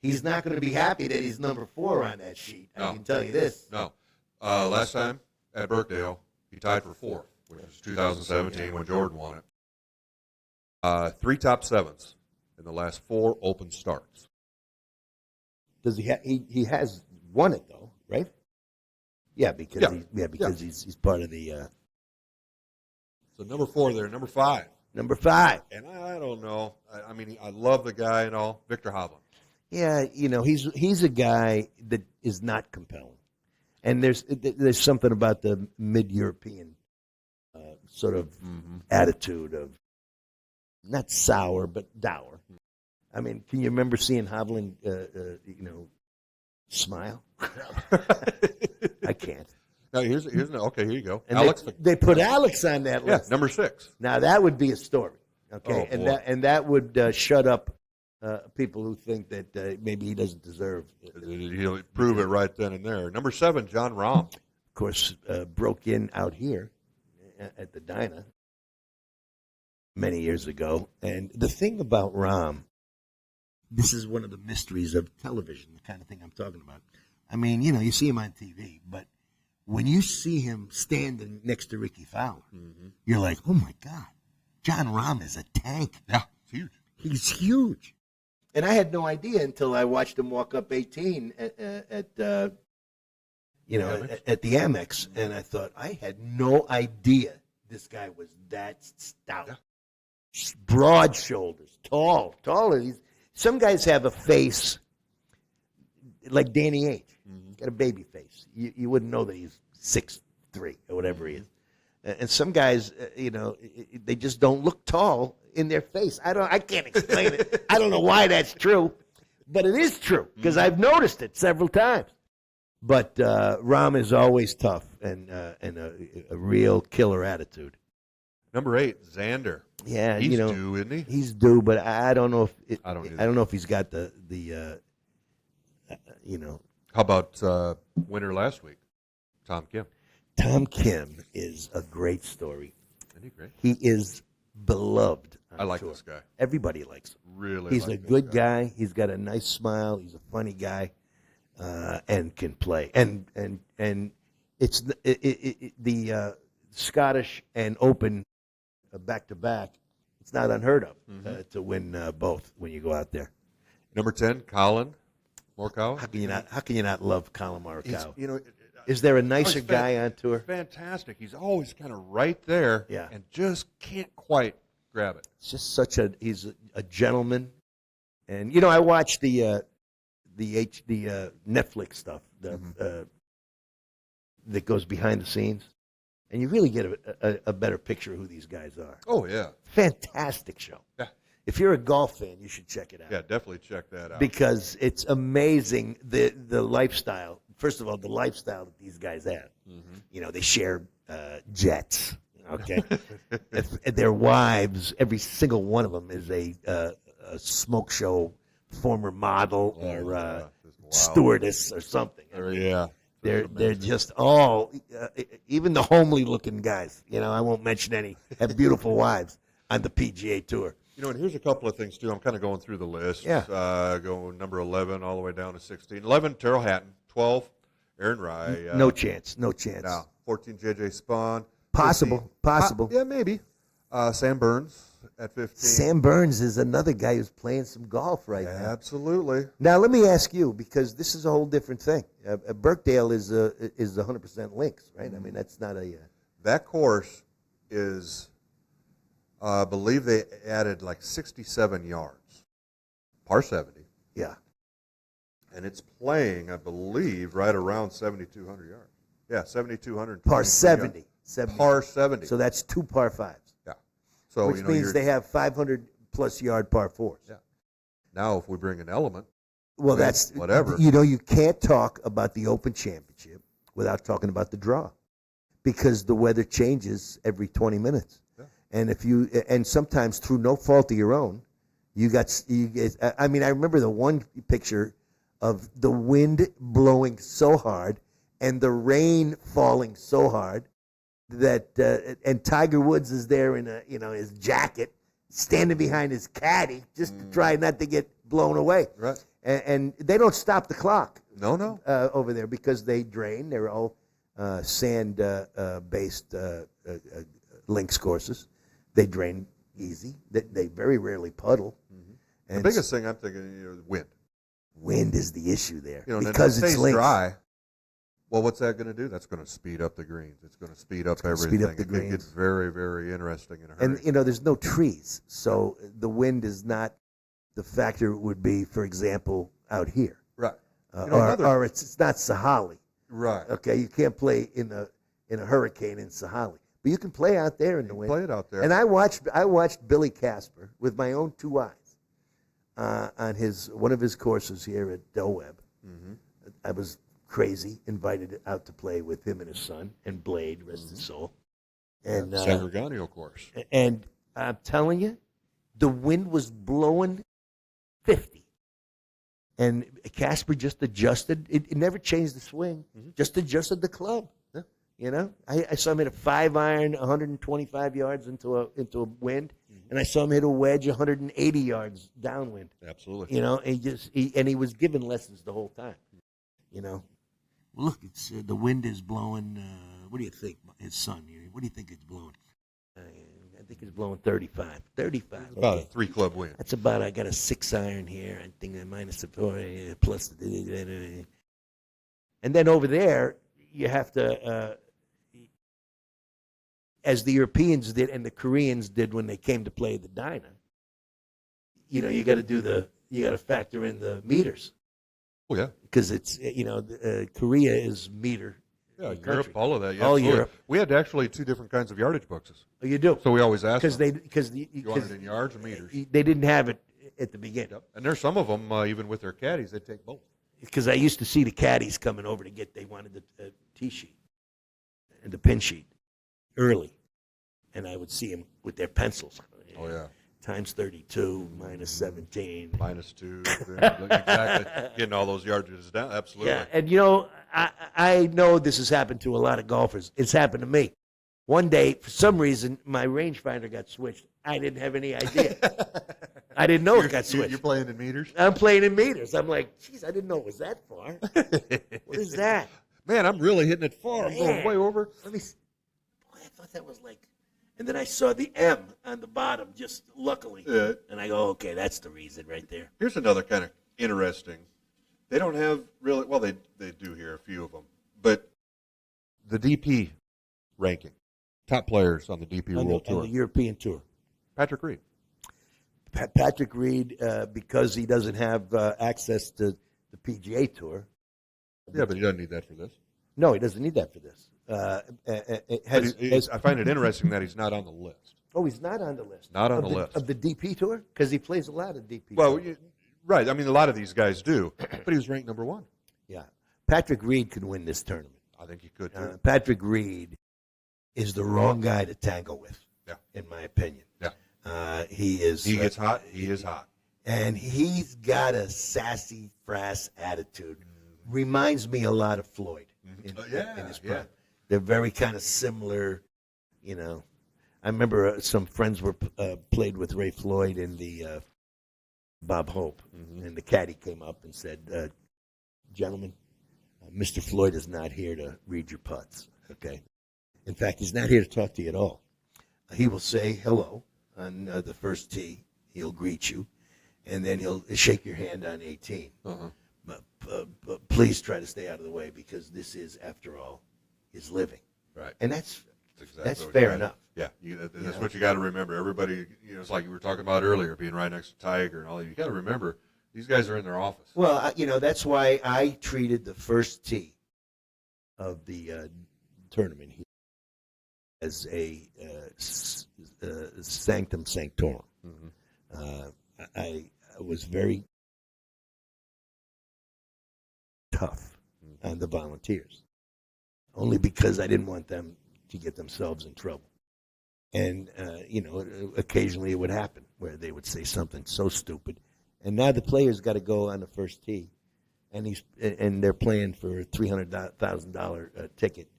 He's not going to be happy that he's number 4 on that sheet. I can tell you this. No. Last time at Birkdale, he tied for 4th, which was 2017 when Jordan won it. 3 top 7s in the last 4 open starts. Does he has won it though, right? Yeah, because he's part of the. So number 4 there, number 5. Number 5. And I don't know. I mean, I love the guy and all. Victor Hovland. Yeah, he's a guy that is not compelling, and there's something about the mid-European sort of attitude of not sour but dour. I mean, can you remember seeing Hovland, smile? I can't. Now here's okay. Here you go. And Alex. They put Alex on that list. Yeah, number 6. Now that would be a story. Okay, Oh, and that would shut up people who think that maybe he doesn't deserve. He'll prove it right then and there. Number 7, John Rahm. Of course, broke in out here at the Dyna many years ago. And the thing about Rahm, this is one of the mysteries of television, the kind of thing I'm talking about. I mean, you see him on TV, but when you see him standing next to Ricky Fowler, you're like, oh, my God, John Rahm is a tank. Yeah, it's huge. He's huge. And I had no idea until I watched him walk up 18 at you know, at the Amex, and I thought I had no idea this guy was that stout, broad shoulders, taller. Some guys have a face like Danny Ainge. Got a baby face. You wouldn't know that he's 6'3" or whatever he is. And some guys, you know, they just don't look tall in their face. I can't explain it. I don't know why that's true, but it is true because I've noticed it several times. But Rahm is always tough and a real killer attitude. Number 8, Xander. Yeah, he's you know, due, isn't he? He's due, but I don't know if I don't know if he's got the you know. How about winner last week, Tom Kim? Tom Kim is a great story. Isn't he great? He is beloved. I like this guy. Everybody likes him. Really, he's like a good guy. He's got a nice smile. He's a funny guy, and can play. And it's the Scottish and Open back to back. It's not unheard of to win both when you go out there. Number 10, Colin Morikawa. How can you not love Colin Morikawa? You know, is there a nicer guy on tour? Fantastic. He's always kind of right there, and just can't quite grab it. It's just he's a gentleman, and you know I watched the Netflix stuff that goes behind the scenes, and you really get a better picture of who these guys are. Oh yeah, fantastic show. Yeah. If you're a golf fan, you should check it out. Yeah, definitely check that out. Because it's amazing the lifestyle. First of all, the lifestyle that these guys have. You know, they share jets. Okay, their wives, every single one of them is a smoke show former model or stewardess or something. Yeah, they're just all even the homely looking guys. You know, I won't mention any have beautiful wives on the PGA Tour. You know, and here's a couple of things, too. I'm kind of going through the list. Yeah. Going number 11 all the way down to 16. 11, Terrell Hatton. 12, Aaron Rye. No chance. No. 14, J.J. Spawn. Possible. Yeah, maybe. Sam Burns at 15. Sam Burns is another guy who's playing some golf right now. Absolutely. Now, let me ask you, because this is a whole different thing. Birkdale is 100% links, right? I mean, that's not a... That course is... I believe they added like 67 yards, par 70. Yeah. And it's playing, I believe, right around 7,200 yards. Yeah, 7,200. Par 70. 70. Par 70. So that's 2 par 5s. Yeah. So, which means they have 500-plus yard par 4s. Yeah. Now, if we bring an element, well, that's whatever. You know, you can't talk about the Open Championship without talking about the draw, because the weather changes every 20 minutes. And sometimes through no fault of your own, I mean, I remember the one picture of the wind blowing so hard and the rain falling so hard that and Tiger Woods is there in his jacket, standing behind his caddy just to try not to get blown away. Right. And they don't stop the clock. No. Over there because they drain. They're all sand based links courses. They drain easy. They very rarely puddle. And the biggest thing I'm thinking, wind. Wind is the issue there. Because it's dry. Well, what's that going to do? That's going to speed up the greens. It's going to speed up everything. Speed up the greens. It gets very, very interesting in a hurry. And, there's no trees. So the wind is not the factor it would be, for example, out here. Right. Or it's not Sahali. Right. Okay, you can't play in a hurricane in Sahali. But you can play out there in the wind. Play it out there. And I watched Billy Casper with my own 2 eyes on one of his courses here at Del Webb. I was crazy, invited out to play with him and his son and Blade, rest his soul. And San Gregorio course. And I'm telling you, the wind was blowing 50. And Casper just adjusted. It never changed the swing, just adjusted the club. You know, I saw him hit a 5-iron, 125 yards into a wind, and I saw him hit a wedge 180 yards downwind. Absolutely. You know, and he was given lessons the whole time. You know, look, it's the wind is blowing. What do you think, his son? What do you think it's blowing? I think it's blowing 35. 35. About a 3-club wind. That's about. I got a 6-iron here. I think minus the 4 plus. And then over there, you have to, as the Europeans did and the Koreans did when they came to play the Dyna. You got to factor in the meters. Oh yeah, because it's Korea is meter. Yeah, country. Europe, all of that. Yeah, all absolutely. Europe. We had actually 2 different kinds of yardage boxes. Oh, you do? So we always asked because them. you want it in yards or meters? They didn't have it at the beginning. Yep. And there's some of them, even with their caddies, they take both. Because I used to see the caddies coming over to they wanted the tee sheet and the pin sheet early, and I would see them with their pencils. Oh yeah. Times 32, minus 17. Minus 2. Exactly. Getting all those yardages down. Absolutely. Yeah, and I know this has happened to a lot of golfers. It's happened to me. One day, for some reason, my rangefinder got switched. I didn't have any idea. I didn't know it got switched. You're playing in meters? I'm playing in meters. I'm like, geez, I didn't know it was that far. What is that? Man, I'm really hitting it far. I'm going way over. Let me see. Boy, I thought that was like... And then I saw the M on the bottom, just luckily. Yeah. And I go, okay, that's the reason right there. Here's another kind of interesting. They don't have really... Well, they do here, a few of them. But the DP ranking. Top players on the DP World Tour. On the European Tour. Patrick Reed. Patrick Reed, because he doesn't have access to the PGA Tour. Yeah, but he doesn't need that for this. No, he doesn't need that for this. I find it interesting that he's not on the list. Oh, he's not on the list. Not on the list. Of the DP Tour? Because he plays a lot of DP Well, Tour. right. I mean, a lot of these guys do. But he was ranked number 1. Yeah. Patrick Reed could win this tournament. I think he could, too. Patrick Reed is the wrong guy to tangle with, in my opinion. Yeah. He is. He gets hot. He is hot. And he's got a sassy, frass attitude. Reminds me a lot of Floyd in his prime. They're very kind of similar, I remember some friends played with Ray Floyd in the Bob Hope, and the caddy came up and said, "Gentlemen, Mr. Floyd is not here to read your putts. Okay, in fact, he's not here to talk to you at all. He will say hello on the first tee. He'll greet you, and then he'll shake your hand on 18. But please try to stay out of the way because this is, after all, his living." Right. And that's exactly fair enough. Yeah, that's what you got to remember. Everybody, it's like you were talking about earlier, being right next to Tiger and all that. You got to remember, these guys are in their office. Well, that's why I treated the first tee of the tournament here as a sanctum sanctorum. I was very tough on the volunteers, only because I didn't want them to get themselves in trouble. And, occasionally it would happen where they would say something so stupid. And now the players got to go on the first tee, and they're playing for a $300,000 ticket.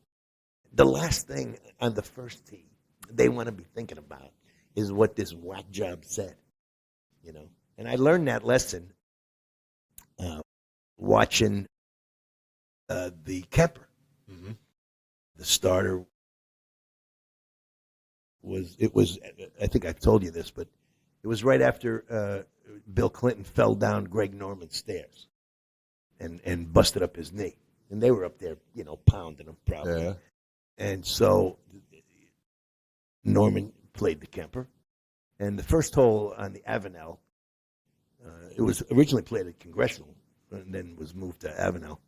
The last thing on the first tee they want to be thinking about is what this whack job said, And I learned that lesson watching the Kemper. The starter was I think I've told you this, but it was right after Bill Clinton fell down Greg Norman's stairs and busted up his knee. And they were up there, pounding him probably. Yeah. And so Norman played the Kemper. And the first hole on the Avenel, it was originally played at Congressional and then was moved to Avenel,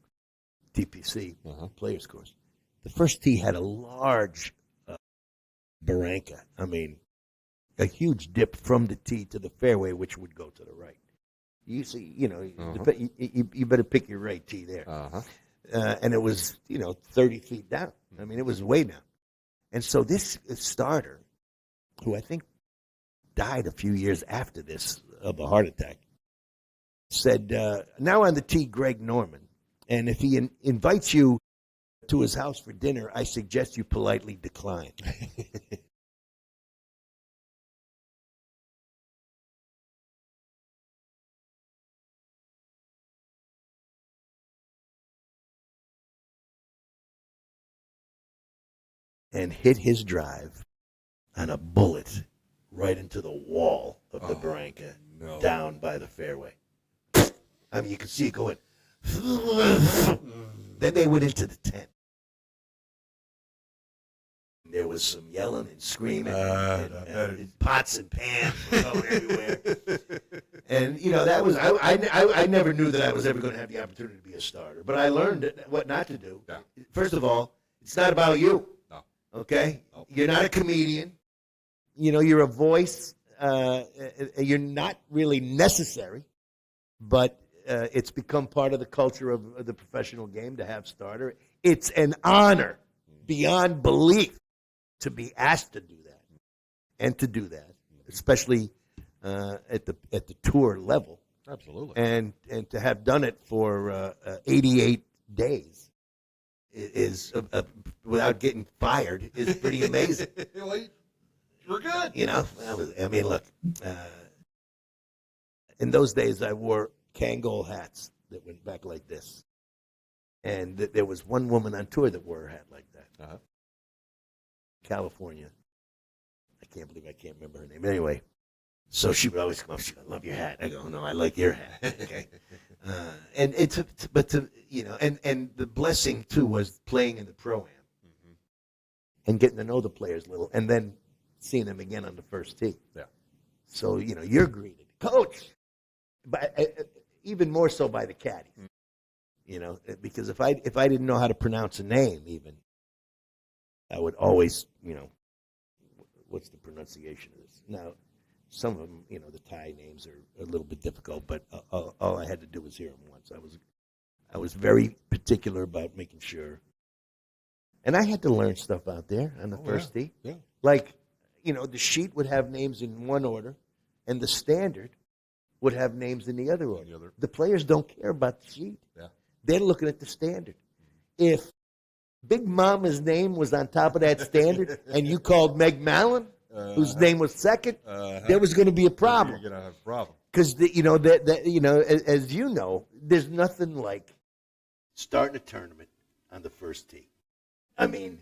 TPC, Players Course. The first tee had a large barranca. I mean, a huge dip from the tee to the fairway, which would go to the right. You see, you better pick your right tee there. And it was, 30 feet down. I mean, it was way down. And so this starter, who I think died a few years after this of a heart attack, said, now on the tee, Greg Norman. And if he invites you to his house for dinner, I suggest you politely decline. And hit his drive on a bullet right into the wall of the barranca, down by the fairway. I mean, you could see it going. Then they went into the tent. There was some yelling and screaming, and pots and pans were going everywhere. And that was I never knew that I was ever going to have the opportunity to be a starter, but I learned what not to do. Yeah. First of all, it's not about you. No. Okay, you're not a comedian. You're a voice. You're not really necessary, but it's become part of the culture of the professional game to have starter. It's an honor beyond belief to be asked to do that and to do that, especially at the tour level. Absolutely. And to have done it for 88 days is without getting fired is pretty amazing. We're good. Look, in those days I wore Kangol hats that went back like this. And there was one woman on tour that wore a hat like that. Uh-huh. California. I can't believe I can't remember her name. Anyway, so she would always come up. She goes, "I love your hat." I go, "No, I like your hat." Okay. And the blessing too was playing in the pro-am and getting to know the players a little, and then seeing them again on the first tee. Yeah. So you're greeted, coach, but even more so by the caddies. Because if I didn't know how to pronounce a name, even I would always, what's the pronunciation of this? Now, some of them, the Thai names are a little bit difficult, but all I had to do was hear them once. I was very particular about making sure, and I had to learn stuff out there on the first tee. Yeah. Like, the sheet would have names in one order, and the standard would have names in the other order. The players don't care about the sheet. Yeah. They're looking at the standard. If Big Mama's name was on top of that standard and you called Meg Mallon, whose name was second, there was going to be a problem. You're going to have a problem. Because, as you know, there's nothing like starting a tournament on the first tee. I mean,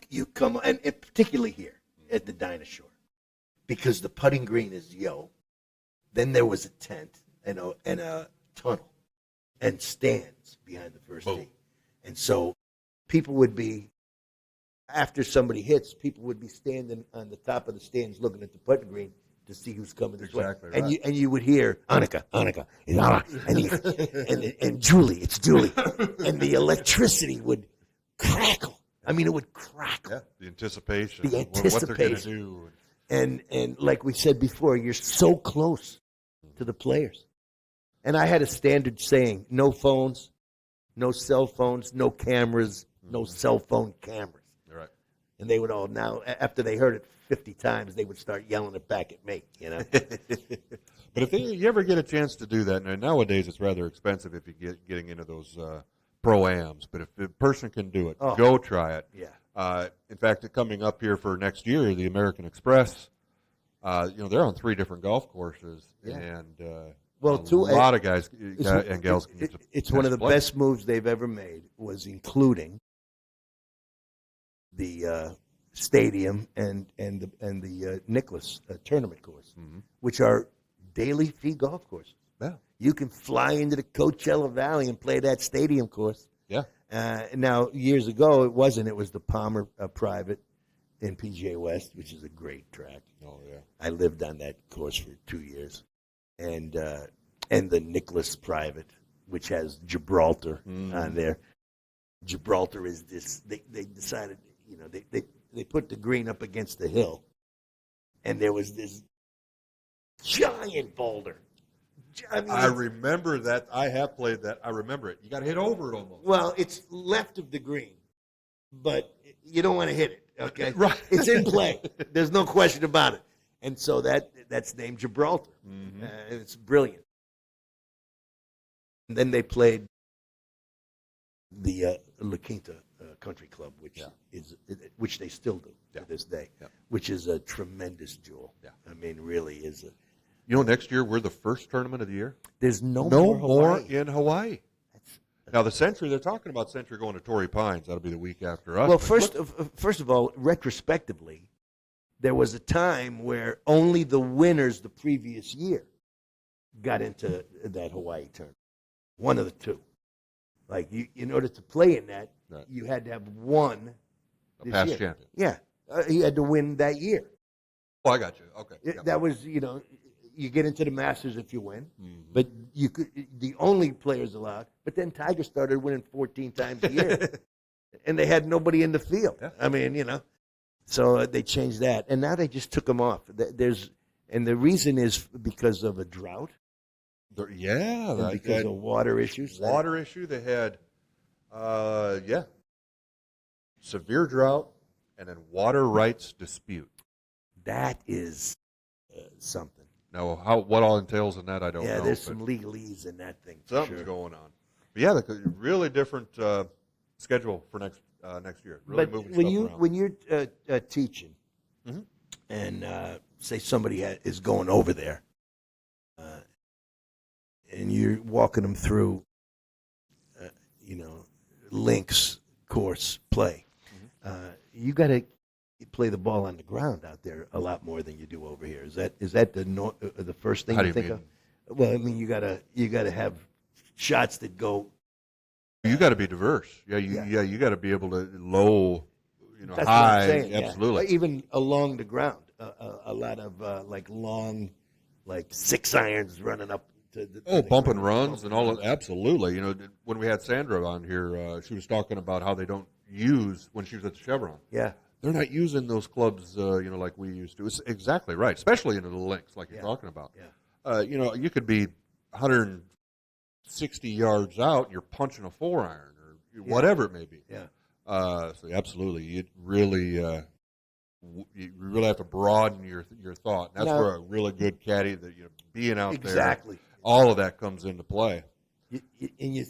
you come, and particularly here at the Dinosaur, because the putting green is then there was a tent and a tunnel and stands behind the first tee. And so people would be, after somebody hits, people would be standing on the top of the stands looking at the putting green to see who's coming this way. Right. And you would hear, Annika, and Julie, it's Julie. And the electricity would crackle. I mean, it would crackle. Yeah, the anticipation. What they're going to do. And like we said before, you're so close to the players. And I had a standard saying, no phones, no cell phones, no cameras, no cell phone cameras. Right. And they would all now, after they heard it 50 times, they would start yelling it back at me, But if you ever get a chance to do that, and nowadays it's rather expensive if you getting into those pro-ams, but if a person can do it, go try it. Yeah. In fact, coming up here for next year, the American Express, they're on 3 different golf courses, and a lot of guys and gals can use it's one of the best moves they've ever made, was including the stadium and the Nicholas tournament course, which are daily fee golf courses. Yeah. You can fly into the Coachella Valley and play that stadium course. Yeah. Now, years ago, it wasn't. It was the Palmer Private in PGA West, which is a great track. Oh, yeah. I lived on that course for 2 years. And the Nicholas Private, which has Gibraltar on there. Gibraltar is this. They decided, they put the green up against the hill, and there was this giant boulder. I remember that. I have played that. I remember it. You got to hit over it almost. Well, it's left of the green, but you don't want to hit it. Okay, right. It's in play. There's no question about it. And so that's named Gibraltar. And it's brilliant. And then they played the La Quinta Country Club, which they still do to this day, which is a tremendous jewel. Yeah. I mean, really is a. Next year we're the first tournament of the year. There's no more in Hawaii. Now the Century, they're talking about Century going to Torrey Pines. That'll be the week after us. Well, first of all, retrospectively, there was a time where only the winners the previous year got into that Hawaii tournament. One of the two. Like, in order to play in that, you had to have won A past champion. Yeah. He had to win that year. Oh, I got you. Okay. Yep. That was, you get into the Masters if you win, but you could the only players allowed. But then Tiger started winning 14 times a year, and they had nobody in the field. Yeah. I mean, so they changed that, and now they just took them off. And the reason is because of a drought. And because of water issues. Water issue. They had, severe drought, and then water rights dispute. That is something. Now, what all entails in that, I don't know. Yeah, there's some legalese in that thing. Something's going on. But yeah, really different schedule for next year. Really but moving stuff around. When you're teaching, and say somebody is going over there, and you're walking them through, links course play, you got to play the ball on the ground out there a lot more than you do over here. Is that the first thing you think of? Well, I mean, you gotta have shots that go. You got to be diverse. You got to be able to low, That's high. what I'm saying, Absolutely. Even along the ground, a lot of long, 6 irons running up to the. Bump and runs and all of. Absolutely. When we had Sandra on here, she was talking about how they don't use when she was at the Chevron. Yeah. They're not using those clubs, like we used to. It's exactly right, especially into the links, like you're talking about. Yeah. You could be 160 yards out, and you're punching a 4-iron or whatever it may be. Yeah. So absolutely, you really have to broaden your thought. And that's where a really good caddy, that being out there, all of that comes into play. And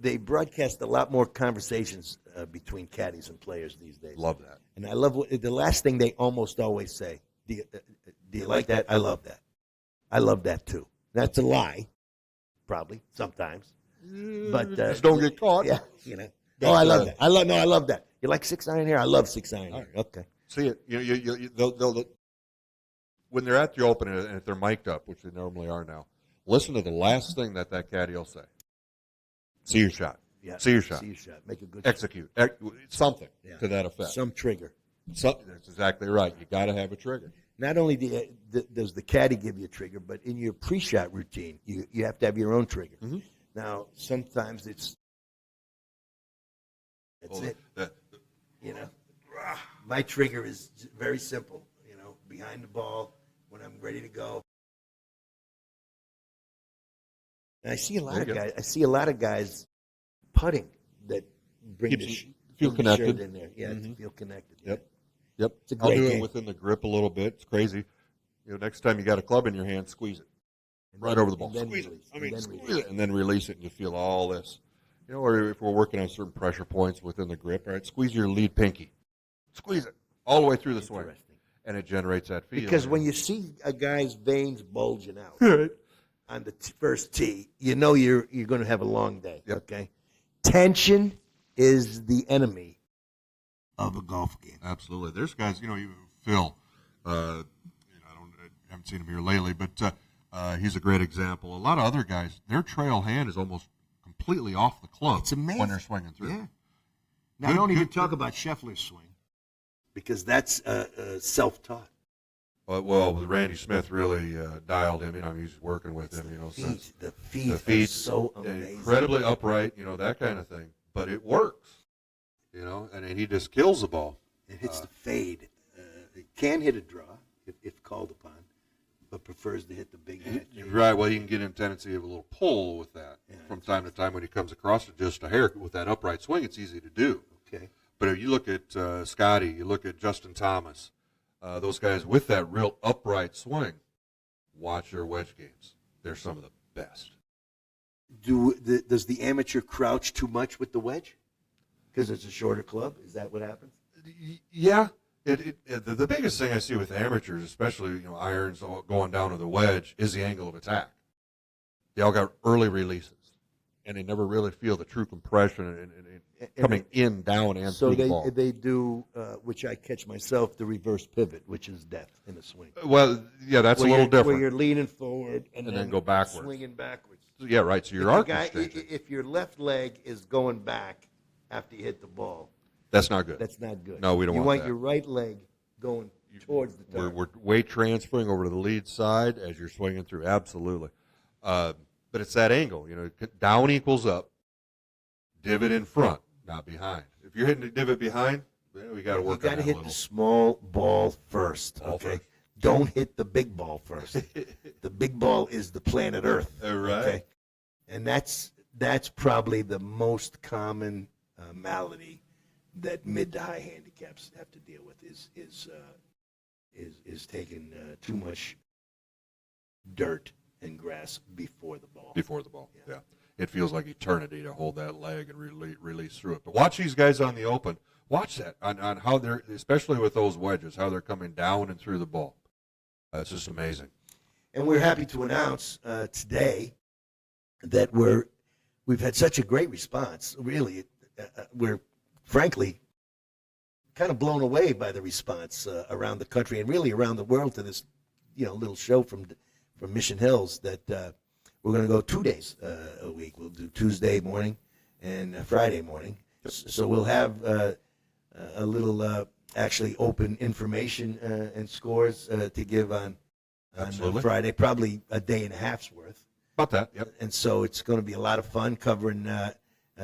they broadcast a lot more conversations between caddies and players these days. Love that. And I love the last thing they almost always say. Do you like that? I love that. I love that too. That's a lie, probably sometimes, but just don't get caught. Yeah, I love that. I love that. You like 6-iron here? I love 6-iron here. Okay. See it. They'll when they're at the Open and if they're mic'd up, which they normally are now. Listen to the last thing that caddy will say. See your shot. Yeah. See your shot. See your shot. Make a good execute. Something to that effect. Some trigger. That's exactly right. You got to have a trigger. Not only does the caddy give you a trigger, but in your pre-shot routine, you have to have your own trigger. Mm-hmm. Now, sometimes that's it. My trigger is very simple. Behind the ball when I'm ready to go. And I see a lot of guys putting that bring feel connected in there. Yeah, to feel connected. Yep. It's a great I'll do game. it within the grip a little bit. It's crazy. Next time you got a club in your hand, squeeze it right over the ball. Squeeze it, and then release it, and you feel all this. Or if we're working on certain pressure points within the grip, right? Squeeze your lead pinky. Squeeze it all the way through the swing, and it generates that feeling. Because when you see a guy's veins bulging out on the first tee, you're going to have a long day. Yep. Okay, tension is the enemy of a golf game. Absolutely. There's guys, Phil. I haven't seen him here lately, but he's a great example. A lot of other guys, their trail hand is almost completely off the club. It's amazing when they're swinging through. Yeah. Now, I don't even talk about Scheffler's swing because that's self-taught. Well, Randy Smith really dialed him in. He's working with him. The feet are so amazing, incredibly upright. That kind of thing. But it works. And he just kills the ball. It hits the fade. It can hit a draw if called upon, but prefers to hit the big match. Right. Well, you can get in tendency of a little pull with that from time to time when he comes across it just a hair with that upright swing. It's easy to do. Okay. But if you look at Scotty, you look at Justin Thomas, those guys with that real upright swing, watch their wedge games. They're some of the best. Does the amateur crouch too much with the wedge? Because it's a shorter club? Is that what happens? Yeah. The biggest thing I see with amateurs, especially irons going down to the wedge, is the angle of attack. They all got early releases, and they never really feel the true compression and coming in, down, and through the ball. So they do, which I catch myself, the reverse pivot, which is death in the swing. Well, yeah, that's a little different. Where you're leaning forward and then go backwards. Swinging backwards. Yeah, right. So your arc is changing. If your left leg is going back after you hit the ball, That's not good. That's not good. No, we don't you want that. You want your right leg going towards the target. We're weight transferring over to the lead side as you're swinging through. Absolutely. But it's that angle. Down equals up. Divot in front, not behind. If you're hitting the divot behind, we got to work on that. You got to hit the small ball first. Okay. Don't hit the big ball first. The big ball is the planet Earth. Right. Okay? And that's probably the most common malady that mid to high handicaps have to deal with is taking too much dirt and grass before the ball. Before the ball, yeah. It feels like eternity to hold that leg and release through it. But watch these guys on the open. Watch that on how they're, especially with those wedges, how they're coming down and through the ball. It's just amazing. And we're happy to announce today that we've had such a great response. Really, we're frankly kind of blown away by the response around the country and really around the world to this, little show from Mission Hills that we're going to go 2 days a week. We'll do Tuesday morning and Friday morning. So we'll have a little actually open information and scores to give on Friday, probably a day and a half's worth. About that, yep. And so it's going to be a lot of fun covering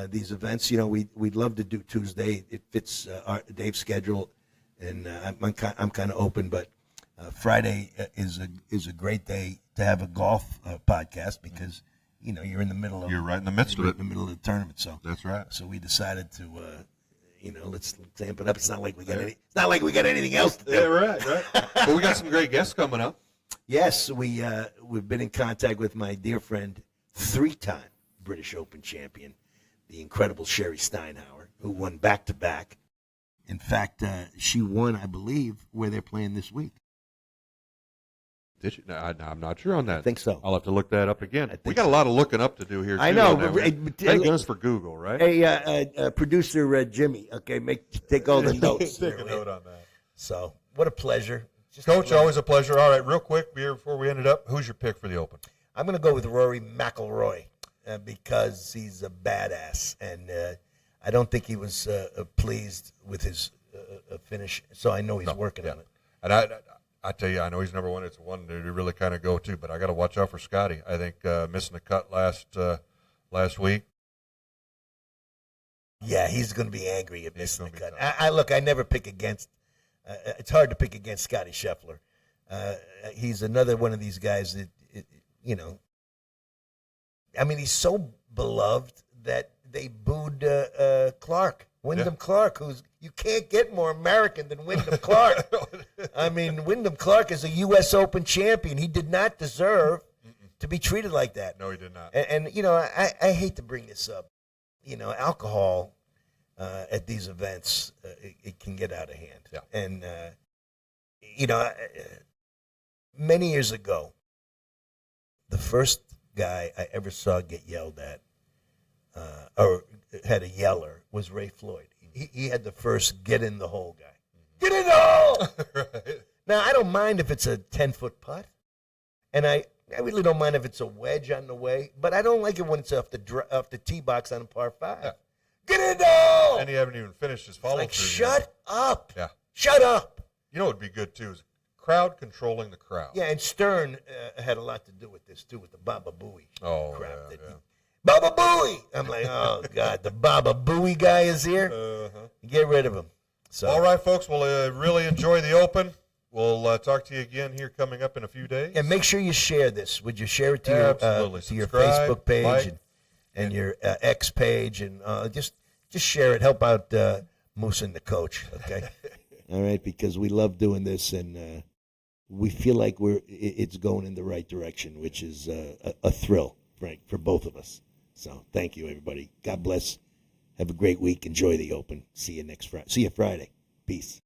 these events. We'd love to do Tuesday. It fits Dave's schedule, and I'm kind of open. But Friday is a great day to have a golf podcast because you're in the middle of right in the midst of it, in the middle of the tournament. So that's right. So we decided to let's amp it up. It's not like we got anything else to do. Yeah, right. But we got some great guests coming up. Yes, we've been in contact with my dear friend, 3-time British Open champion, the incredible Sherry Steinhauer, who won back-to-back. In fact, she won, I believe, where they're playing this week. Did she? No, I'm not sure on that. I think so. I'll have to look that up again. We got a lot of looking up to do here, too. I know. Thank goodness for Google, right? Hey, producer Jimmy, okay, take all the notes. Take a note on that. So, what a pleasure. Coach, always a pleasure. All right, real quick before we end it up, who's your pick for the Open? I'm going to go with Rory McIlroy because he's a badass, and I don't think he was pleased with his finish, so I know he's working on it. And I tell you, I know he's number one. It's one to really kind of go to, but I got to watch out for Scotty. I think missing the cut last week. Yeah, he's going to be angry at missing the cut. I never pick against. It's hard to pick against Scotty Scheffler. He's another one of these guys that, he's so beloved that they booed Clark, Wyndham Clark, you can't get more American than Wyndham Clark. Wyndham Clark is a U.S. Open champion. He did not deserve to be treated like that. No, he did not. And I hate to bring this up. Alcohol at these events, it can get out of hand. Yeah. And, many years ago, the first guy I ever saw get yelled at or had a yeller was Ray Floyd. He had the first get in the hole guy. Get in the hole! Right. Now, I don't mind if it's a 10-foot putt, and I really don't mind if it's a wedge on the way, but I don't like it when it's off the tee box on a par 5. Yeah. Get in the hole! And he haven't even finished his follow-through. Like, shut up. Yeah. Shut up. You know what would be good, too, is crowd controlling the crowd. Yeah, and Stern had a lot to do with this, too, with the Baba Booey crap. Yeah. Baba Booey! I'm like, oh, God, the Baba Booey guy is here? Uh-huh. Get rid of him. So. All right, folks, we'll really enjoy the Open. We'll talk to you again here coming up in a few days. And make sure you share this. Would you share it to your Facebook page and your X page? And just share it. Help out Moose and the coach, okay? All right, because we love doing this, and we feel like it's going in the right direction, which is a thrill, Frank, for both of us. So thank you, everybody. God bless. Have a great week. Enjoy the Open. See you next Friday. See you Friday. Peace.